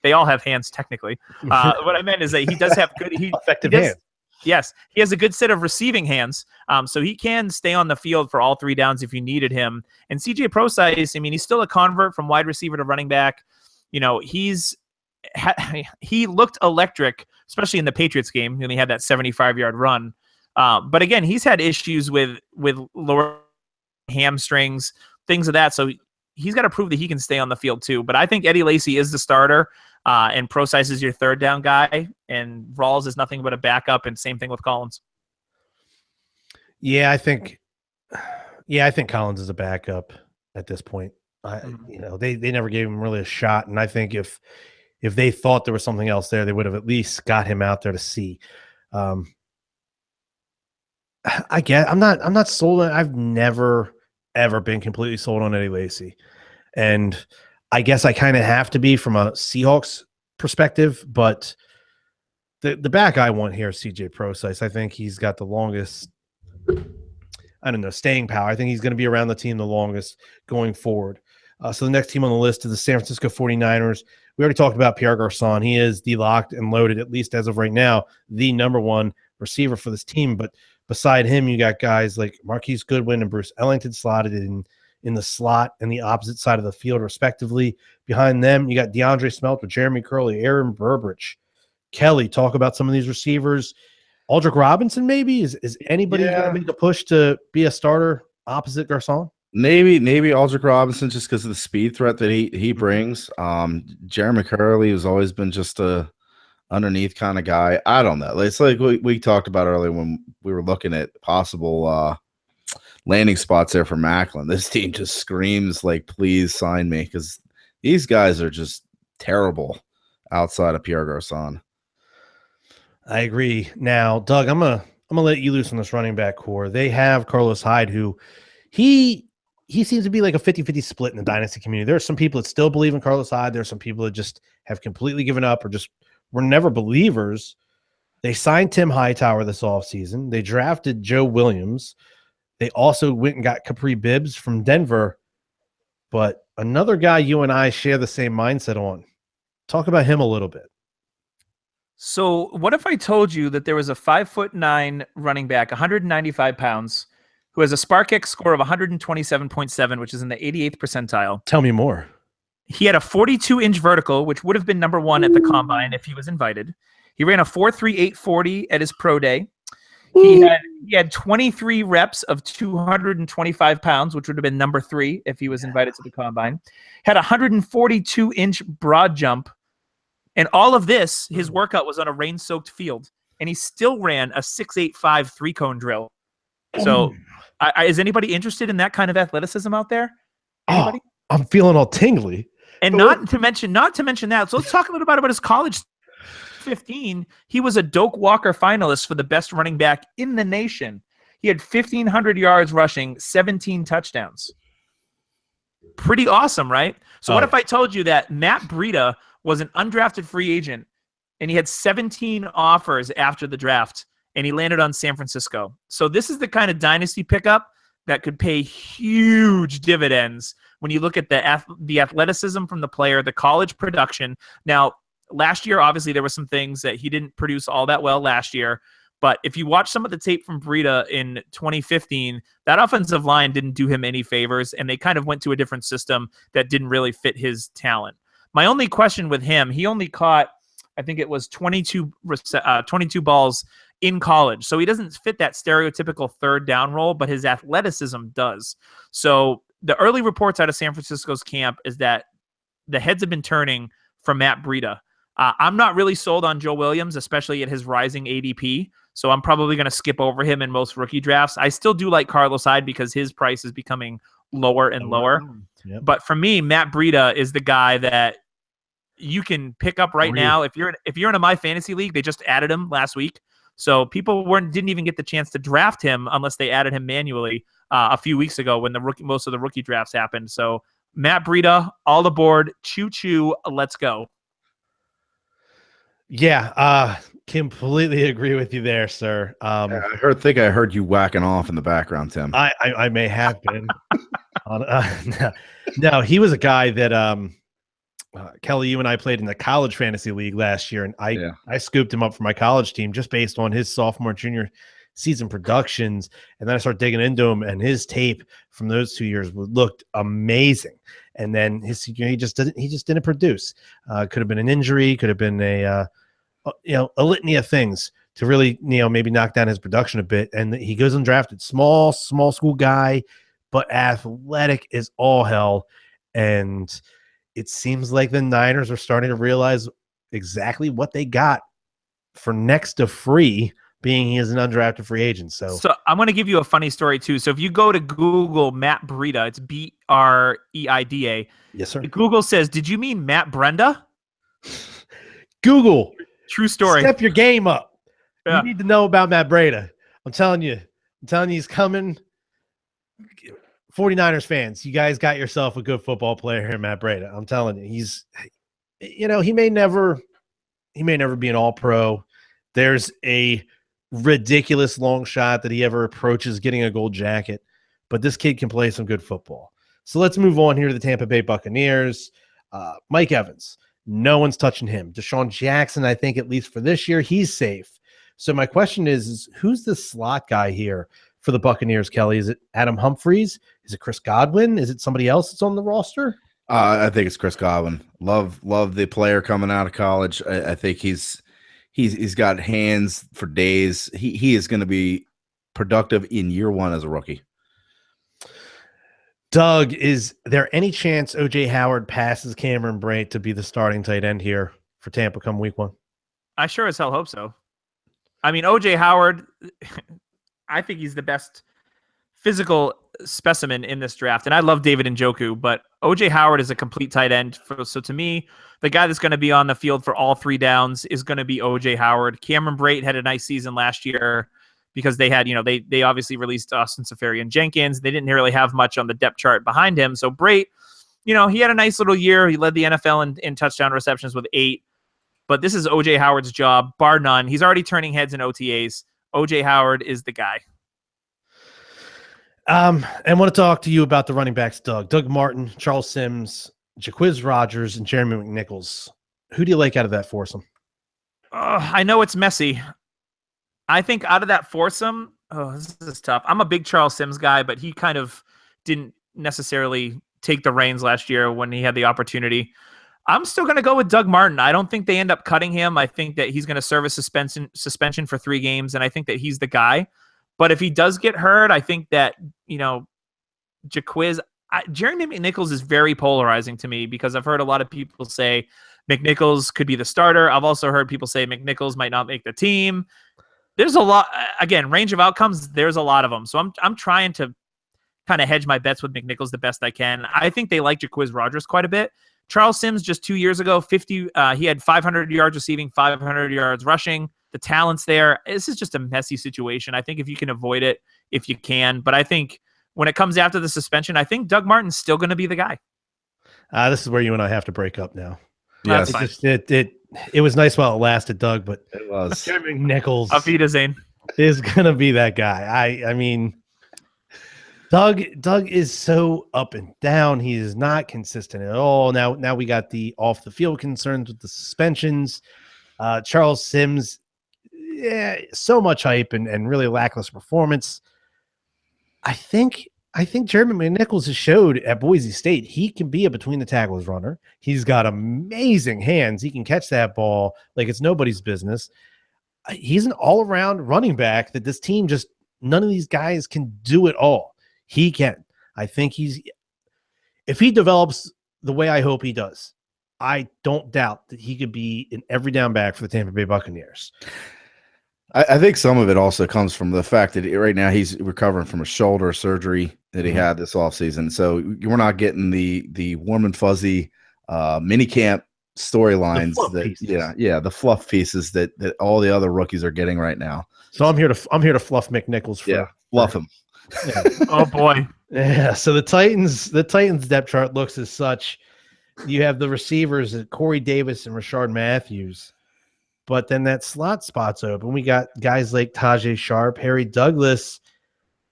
C: they all have hands technically. What I meant is that he does have good
A: effective hands.
C: Yes, he has a good set of receiving hands, so he can stay on the field for all 3 downs if you needed him. And CJ Procise, I mean, he's still a convert from wide receiver to running back. You know, he looked electric, especially in the Patriots game when he had that 75-yard run. But again, he's had issues with lower hamstrings, things of that. So he's got to prove that he can stay on the field too. But I think Eddie Lacy is the starter, and Procise is your third down guy, and Rawls is nothing but a backup, and same thing with Collins.
A: Yeah, I think Collins is a backup at this point. They never gave him really a shot, and I think if they thought there was something else there, they would have at least got him out there to see. I get. I'm not sold on. I've never ever been completely sold on Eddie Lacy, and I guess I kind of have to be from a Seahawks perspective. But the back I want here is CJ Procise. I think he's got the longest. I don't know, staying power. I think he's going to be around the team the longest going forward. So the next team on the list is the San Francisco 49ers. We already talked about Pierre Garçon. He is the locked and loaded, at least as of right now, the number 1 receiver for this team. But beside him, you got guys like Marquise Goodwin and Bruce Ellington slotted in the slot and the opposite side of the field, respectively. Behind them, you got DeAndre Smelter, Jeremy Curley, Aaron Burbridge. Kelly, talk about some of these receivers. Aldrick Robinson, maybe? Is anybody going to make a push to be a starter opposite Garçon?
B: Maybe Aldrick Robinson, just because of the speed threat that he brings. Jeremy Curley has always been just a underneath kind of guy. I don't know. It's like we talked about earlier when we were looking at possible landing spots there for Macklin. This team just screams like, please sign me, because these guys are just terrible outside of Pierre Garçon.
A: I agree. Now, Doug, I'm gonna let you loose on this running back core. They have Carlos Hyde, who he seems to be like a 50-50 split in the dynasty community. There are some people that still believe in Carlos Hyde. There are some people that just have completely given up or just were never believers. They signed Tim Hightower this offseason. They drafted Joe Williams. They also went and got Capri Bibbs from Denver. But another guy you and I share the same mindset on. Talk about him a little bit.
C: So what if I told you that there was a 5'9" running back, 195 pounds, who has a SparkX score of 127.7, which is in the 88th percentile.
A: Tell me more.
C: He had a 42-inch vertical, which would have been number 1 at the combine if he was invited. He ran a 4.3840 at his pro day. He had 23 reps of 225 pounds, which would have been number 3 if he was invited to the combine. Had a 142-inch broad jump. And all of this, his workout was on a rain-soaked field. And he still ran a 6.85 3-cone drill. So is anybody interested in that kind of athleticism out there? Anybody?
A: I'm feeling all tingly.
C: And not to mention that. So let's talk a little bit about his college. 15, he was a Doak Walker finalist for the best running back in the nation. He had 1,500 yards rushing, 17 touchdowns. Pretty awesome, right? So what if I told you that Matt Breida was an undrafted free agent and he had 17 offers after the draft and he landed on San Francisco? So this is the kind of dynasty pickup that could pay huge dividends when you look at the athleticism from the player, the college production. Now, last year, obviously, there were some things that he didn't produce all that well last year. But if you watch some of the tape from Breida in 2015, that offensive line didn't do him any favors, and they kind of went to a different system that didn't really fit his talent. My only question with him, he only caught, I think it was 22 balls in college. So he doesn't fit that stereotypical third down role, but his athleticism does. So the early reports out of San Francisco's camp is that the heads have been turning from Matt Breida. I'm not really sold on Joe Williams, especially at his rising ADP. So I'm probably going to skip over him in most rookie drafts. I still do like Carlos Hyde because his price is becoming lower and lower. Yep. But for me, Matt Breida is the guy that you can pick up right now. If you're in a My Fantasy League, they just added him last week. So people didn't even get the chance to draft him unless they added him manually a few weeks ago when most of the rookie drafts happened. So Matt Breida, all aboard. Choo-choo. Let's go.
A: Yeah, completely agree with you there, sir.
B: I heard you whacking off in the background, Tim.
A: I may have been. No, he was a guy that Kelly, you and I played in the college fantasy league last year, and I scooped him up for my college team just based on his sophomore and junior season productions, and then I started digging into him, and his tape from those 2 years looked amazing. And then his senior, he just didn't produce. Could have been an injury, could have been a litany of things to really maybe knock down his production a bit. And he goes undrafted, small school guy, but athletic is all hell. And it seems like the Niners are starting to realize exactly what they got for next to free, being he is an undrafted free agent. So
C: I'm going to give you a funny story too. So if you go to Google Matt Breida, it's Breida.
A: Yes, sir.
C: Google says, "Did you mean Matt Brenda?"
A: Google.
C: True story.
A: Step your game up.
C: Yeah.
A: You need to know about Matt Breida. I'm telling you he's coming. 49ers fans, you guys got yourself a good football player here, Matt Breida. I'm telling you, he may never be an all-pro. There's a ridiculous long shot that he ever approaches getting a gold jacket, but this kid can play some good football. So let's move on here to the Tampa Bay Buccaneers. Mike Evans, no one's touching him. Deshaun Jackson, I think at least for this year, he's safe. So my question is who's the slot guy here for the Buccaneers, Kelly? Is it Adam Humphries? Is it Chris Godwin? Is it somebody else that's on the roster?
B: I think it's Chris Godwin. Love the player coming out of college. I think he's got hands for days. He is going to be productive in year one as a rookie.
A: Doug, is there any chance O.J. Howard passes Cameron Brate to be the starting tight end here for Tampa come week one?
C: I sure as hell hope so. I mean, O.J. Howard, I think he's the best physical specimen in this draft. And I love David Njoku, but OJ Howard is a complete tight end. So to me, the guy that's going to be on the field for all 3 downs is going to be OJ Howard. Cameron Brate had a nice season last year because they had, they obviously released Austin Seferian-Jenkins. They didn't really have much on the depth chart behind him. So Brate, he had a nice little year. He led the NFL in touchdown receptions with 8. But this is OJ Howard's job, bar none. He's already turning heads in OTAs. OJ Howard is the guy.
A: And I want to talk to you about the running backs, Doug Martin, Charles Sims, Jaquiz Rogers, and Jeremy McNichols. Who do you like out of that foursome?
C: I know it's messy. I think out of that foursome, this is tough. I'm a big Charles Sims guy, but he kind of didn't necessarily take the reins last year when he had the opportunity. I'm still going to go with Doug Martin. I don't think they end up cutting him. I think that he's going to serve a suspension for 3 games, and I think that he's the guy. But if he does get hurt, I think that, Jaquiz, Jeremy McNichols is very polarizing to me because I've heard a lot of people say McNichols could be the starter. I've also heard people say McNichols might not make the team. There's a lot, again, range of outcomes. There's a lot of them. So I'm trying to kind of hedge my bets with McNichols the best I can. I think they like Jaquiz Rogers quite a bit. Charles Sims just 2 years ago, he had 500 yards receiving, 500 yards rushing. The talent's there. This is just a messy situation. I think if you can avoid it, if you can. But I think when it comes after the suspension, I think Doug Martin's still going to be the guy.
A: This is where you and I have to break up now.
B: Yeah,
A: it was nice while it lasted, Doug, but
B: it was.
A: Jeremy McNichols
C: Auf Wiedersehen
A: is going to be that guy. I mean, Doug is so up and down. He is not consistent at all. Now we got the off the field concerns with the suspensions. Charles Sims, so much hype and really lackluster performance. I think Jeremy McNichols has showed at Boise State he can be a between the tackles runner. He's got amazing hands. He can catch that ball like it's nobody's business. He's an all-around running back that this team just none of these guys can do it all. He can. I think if he develops the way I hope he does, I don't doubt that he could be an every down back for the Tampa Bay Buccaneers.
B: I think some of it also comes from the fact that right now he's recovering from a shoulder surgery that he had this offseason. So we're not getting the warm and fuzzy mini camp storylines the fluff pieces that all the other rookies are getting right now.
A: So I'm here to fluff McNichols
B: fluff him.
C: Yeah. Oh boy.
A: Yeah. So the Titans depth chart looks as such. You have the receivers at Corey Davis and Rashard Matthews, but then that slot spot's open. We got guys like Tajay Sharp, Harry Douglas,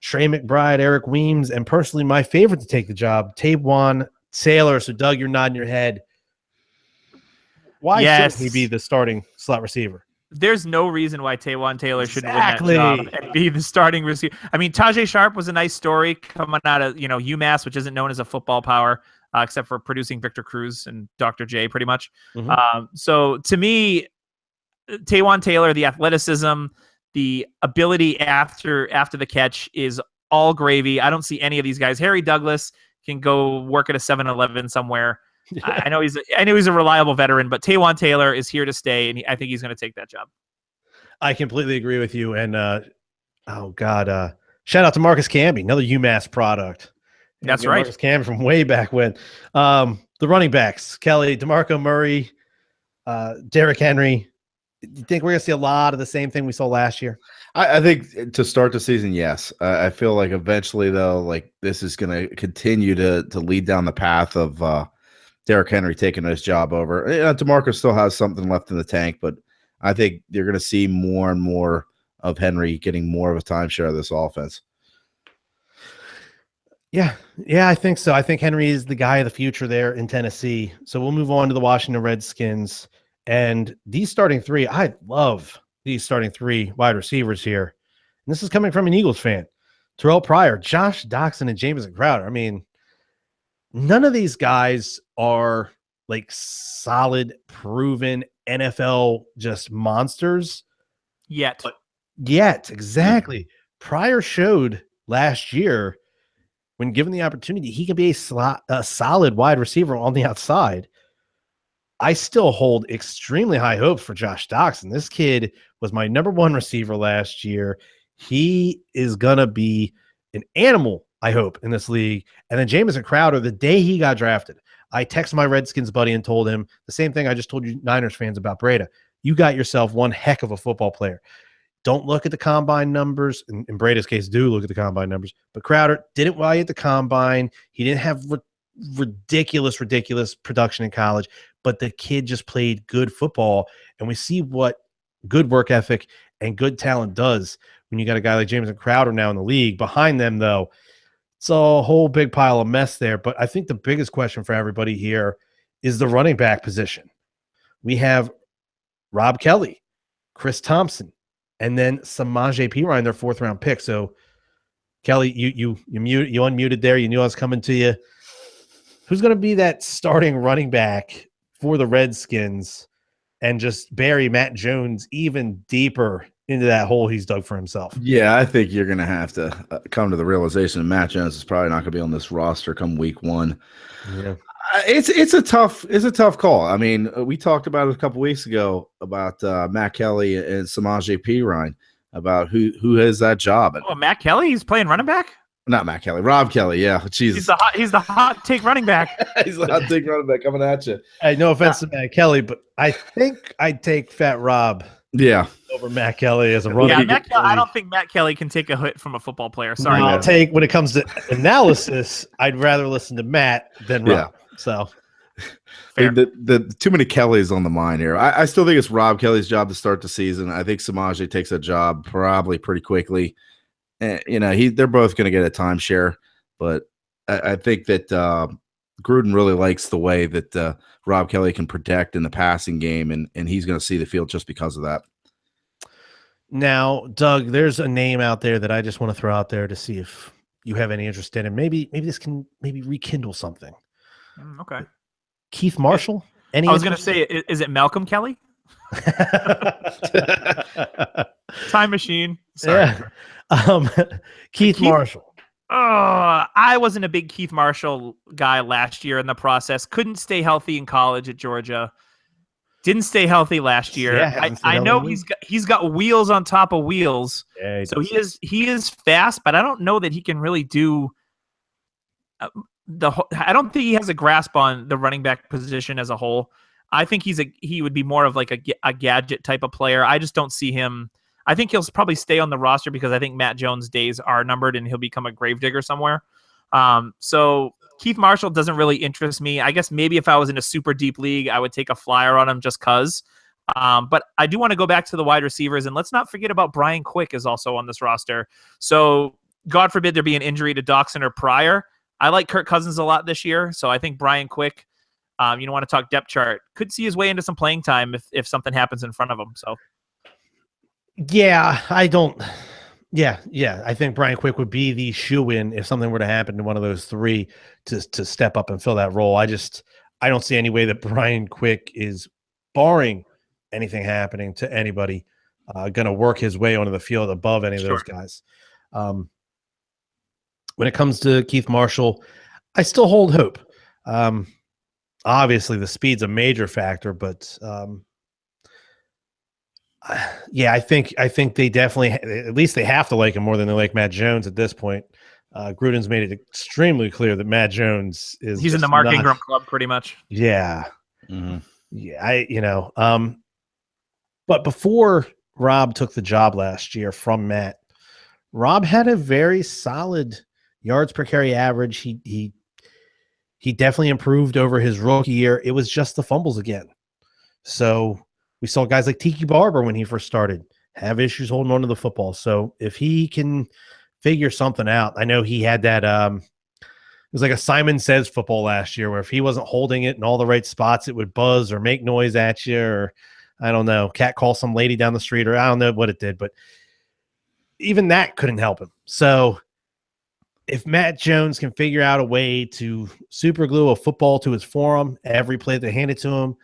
A: Trey McBride, Eric Weems, and personally my favorite to take the job, Taywan Taylor. So Doug, you're nodding your head. Why shouldn't he be the starting slot receiver?
C: There's no reason why Taywan Taylor shouldn't win that job and be the starting receiver. I mean, Tajay Sharp was a nice story coming out of UMass, which isn't known as a football power, except for producing Victor Cruz and Dr. J, pretty much. Mm-hmm. So to me, Taywan Taylor, the athleticism, the ability after the catch is all gravy. I don't see any of these guys. Harry Douglas can go work at a 7-Eleven somewhere. Yeah. I know he's a reliable veteran, but Taywan Taylor is here to stay, and I think he's going to take that job.
A: I completely agree with you. And shout out to Marcus Camby, another UMass product.
C: That's right,
A: Marcus Camby from way back when. The running backs: Kelly, DeMarco Murray, Derrick Henry. Do you think we're going to see a lot of the same thing we saw last year?
B: I think to start the season, yes. I feel like eventually, though, like this is going to continue to lead down the path of Derrick Henry taking his job over. DeMarco still has something left in the tank, but I think you're going to see more and more of Henry getting more of a timeshare of this offense.
A: Yeah, I think so. I think Henry is the guy of the future there in Tennessee. So we'll move on to the Washington Redskins. And these starting 3, I love these starting 3 wide receivers here. And this is coming from an Eagles fan. Terrell Pryor, Josh Doxson, and Jamison Crowder. I mean, none of these guys are like solid, proven NFL just monsters.
C: Yet,
A: exactly. Pryor showed last year when given the opportunity, he can be a solid wide receiver on the outside. I still hold extremely high hopes for Josh Doxson. This kid was my number 1 receiver last year. He is going to be an animal I hope, in this league. And then Jamison Crowder, the day he got drafted, I texted my Redskins buddy and told him the same thing I just told you Niners fans about Breda. You got yourself one heck of a football player. Don't look at the combine numbers. In Breda's case, do look at the combine numbers. But Crowder didn't value at the combine. He didn't have ridiculous production in college, but the kid just played good football. And we see what good work ethic and good talent does when you got a guy like Jamison Crowder now in the league. Behind them, though, it's a whole big pile of mess there. But I think the biggest question for everybody here is the running back position. We have Rob Kelly, Chris Thompson, and then Samaje Perine, their 4th-round pick. So, Kelly, you unmuted there. You knew I was coming to you. Who's going to be that starting running back for the Redskins and just bury Matt Jones even deeper into that hole he's dug for himself?
B: Yeah, I think you're going to have to come to the realization that Matt Jones is probably not going to be on this roster come week 1.
A: Yeah.
B: It's a tough call. I mean, we talked about it a couple weeks ago about Matt Kelly and Samaje Perine about who has that job.
C: Oh, Matt Kelly, he's playing running back?
B: Not Matt Kelly, Rob Kelly. Yeah, Jesus.
C: He's the hot take running back.
B: He's the hot take running back coming at you.
A: Hey, no offense to Matt Kelly, but I think I'd take Fat Rob.
B: Yeah,
A: over Matt Kelly as a running back.
C: I don't think Matt Kelly can take a hit from a football player. Sorry.
A: I'll take, when it comes to analysis, I'd rather listen to Matt than Rob. So
B: the too many Kellys on the mind here. I still think it's Rob Kelly's job to start the season. I think Samaje takes that job probably pretty quickly. And, they're both going to get a timeshare, but I think that Gruden really likes the way that Rob Kelly can protect in the passing game, and he's going to see the field just because of that.
A: Now, Doug, there's a name out there that I just want to throw out there to see if you have any interest in, and maybe this can rekindle something.
C: Okay.
A: Keith Marshall?
C: I was going to say, is it Malcolm Kelly? Time machine. Sorry.
A: Yeah. Keith Marshall.
C: I wasn't a big Keith Marshall guy last year in the process. Couldn't stay healthy in college at Georgia. Didn't stay healthy last year. Yeah, I know he's got wheels on top of wheels.
A: Yeah,
C: so he is fast, but I don't know that he can really do I don't think he has a grasp on the running back position as a whole. I think he would be more of like a gadget type of player. I just don't see him. I think he'll probably stay on the roster because I think Matt Jones' days are numbered and he'll become a gravedigger somewhere. So Keith Marshall doesn't really interest me. I guess maybe if I was in a super deep league, I would take a flyer on him just because. But I do want to go back to the wide receivers, and let's not forget about Brian Quick is also on this roster. So God forbid there be an injury to Doxson or Pryor. I like Kirk Cousins a lot this year, so I think Brian Quick, want to talk depth chart, could see his way into some playing time if something happens in front of him. So.
A: Yeah, I don't. Yeah. I think Brian Quick would be the shoe-in if something were to happen to one of those three to step up and fill that role. I don't see any way that Brian Quick is, barring anything happening to anybody, going to work his way onto the field above any of those guys. When it comes to Keith Marshall, I still hold hope. Obviously, the speed's a major factor, but I think they definitely, at least they have to like him more than they like Matt Jones at this point. Gruden's made it extremely clear that Matt Jones he's
C: in the Mark Ingram club pretty much.
A: Yeah. Mm-hmm. Yeah. But before Rob took the job last year from Matt, Rob had a very solid yards per carry average. He definitely improved over his rookie year. It was just the fumbles again. So we saw guys like Tiki Barber when he first started have issues holding on to the football. So if he can figure something out, I know he had that it was like a Simon Says football last year where if he wasn't holding it in all the right spots, it would buzz or make noise at you, or I don't know, cat call some lady down the street, or I don't know what it did, but even that couldn't help him. So if Matt Jones can figure out a way to super glue a football to his forearm every play they hand it to him,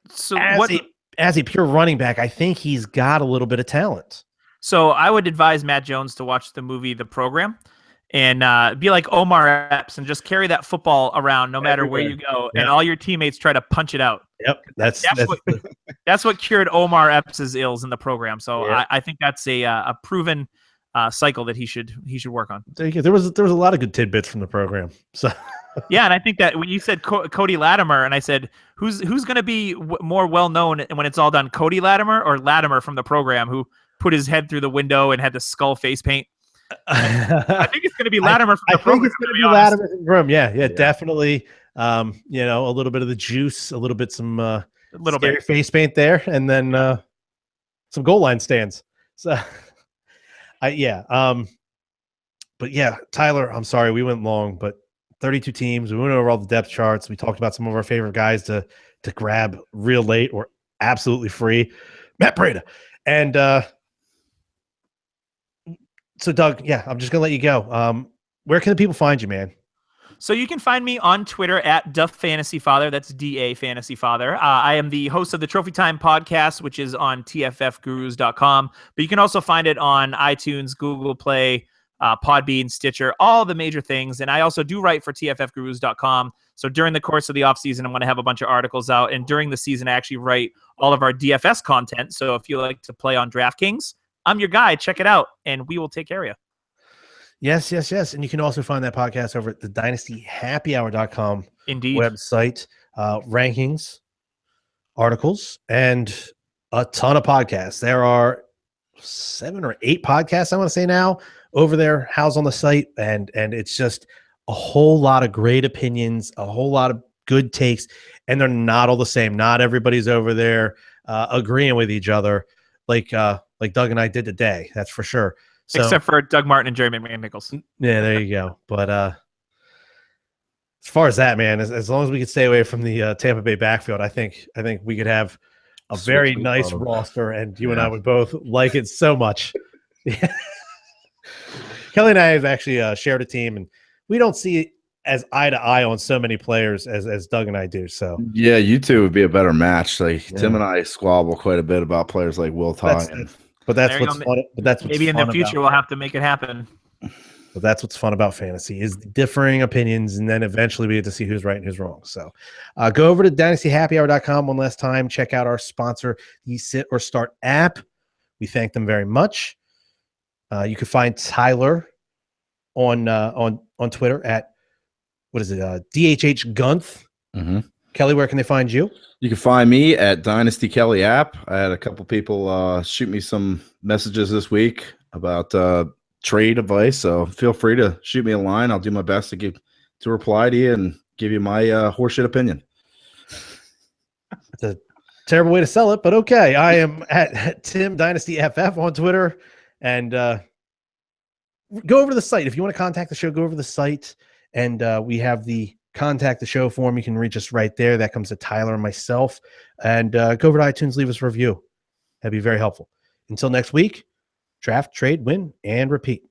C: so
A: as a pure running back, I think he's got a little bit of talent.
C: So I would advise Matt Jones to watch the movie The Program and be like Omar Epps and just carry that football around no matter where you go, and all your teammates try to punch it out.
A: Yep,
C: that's what cured Omar Epps' ills in The Program. So I think that's a proven cycle that he should work on.
A: There was a lot of good tidbits from the program. So
C: yeah, and I think that when you said Cody Latimer, and I said who's going to be more well known when it's all done, Cody Latimer or Latimer from the program who put his head through the window and had the skull face paint? I think it's going to be Latimer from the program. I think it's going to be
A: Latimer from the room. Yeah, definitely. A little bit of the juice, a little bit some scary face paint there, and then some goal line stands. So, but yeah, Tyler, I'm sorry we went long, but 32 teams. We went over all the depth charts. We talked about some of our favorite guys to grab real late or absolutely free. Matt Breda. And so, Doug, yeah, I'm just going to let you go. Where can the people find you, man?
C: So you can find me on Twitter at @DaFantasyFather. That's DA Fantasy Father. I am the host of the Trophy Time podcast, which is on tffgurus.com. But you can also find it on iTunes, Google Play, Podbean, Stitcher, all the major things. And I also do write for tffgurus.com. So during the course of the offseason, I'm going to have a bunch of articles out. And during the season, I actually write all of our DFS content. So if you like to play on DraftKings, I'm your guy. Check it out, and we will take care of you.
A: Yes. And you can also find that podcast over at the dynastyhappyhour.com
C: Indeed.
A: website. Rankings, articles, and a ton of podcasts. There are 7 or 8 podcasts, I want to say now, over there, housed on the site. And it's just a whole lot of great opinions, a whole lot of good takes, and they're not all the same. Not everybody's over there agreeing with each other like Doug and I did today. That's for sure. So,
C: except for Doug Martin and Jerry McNichols.
A: Yeah, there you go. But as far as that, man, as long as we could stay away from the Tampa Bay backfield, I think we could have a very nice roster, and you and I would both like it so much. Kelly and I have actually shared a team, and we don't see as eye to eye on so many players as Doug and I do. So
B: yeah, you two would be a better match. Tim and I squabble quite a bit about players like Will Ty.
A: But that's what's fun. But that's what's
C: maybe in the future we'll have to make it happen.
A: But that's what's fun about fantasy is differing opinions, and then eventually we get to see who's right and who's wrong. So go over to dynastyhappyhour.com one last time. Check out our sponsor, the Sit or Start app. We thank them very much. You can find Tyler on Twitter at DHH Gunth.
B: Mm-hmm.
A: Kelly, where can they find you?
B: You can find me at Dynasty Kelly app. I had a couple people shoot me some messages this week about trade advice, so feel free to shoot me a line. I'll do my best to reply to you and give you my horseshit opinion.
A: It's a terrible way to sell it, but okay. I am at Tim Dynasty FF on Twitter, and go over to the site if you want to contact the show. Go over to the site, and we have the contact the show form. You can reach us right there. That comes to Tyler and myself. And go over to iTunes, leave us a review. That'd be very helpful. Until next week, draft, trade, win, and repeat.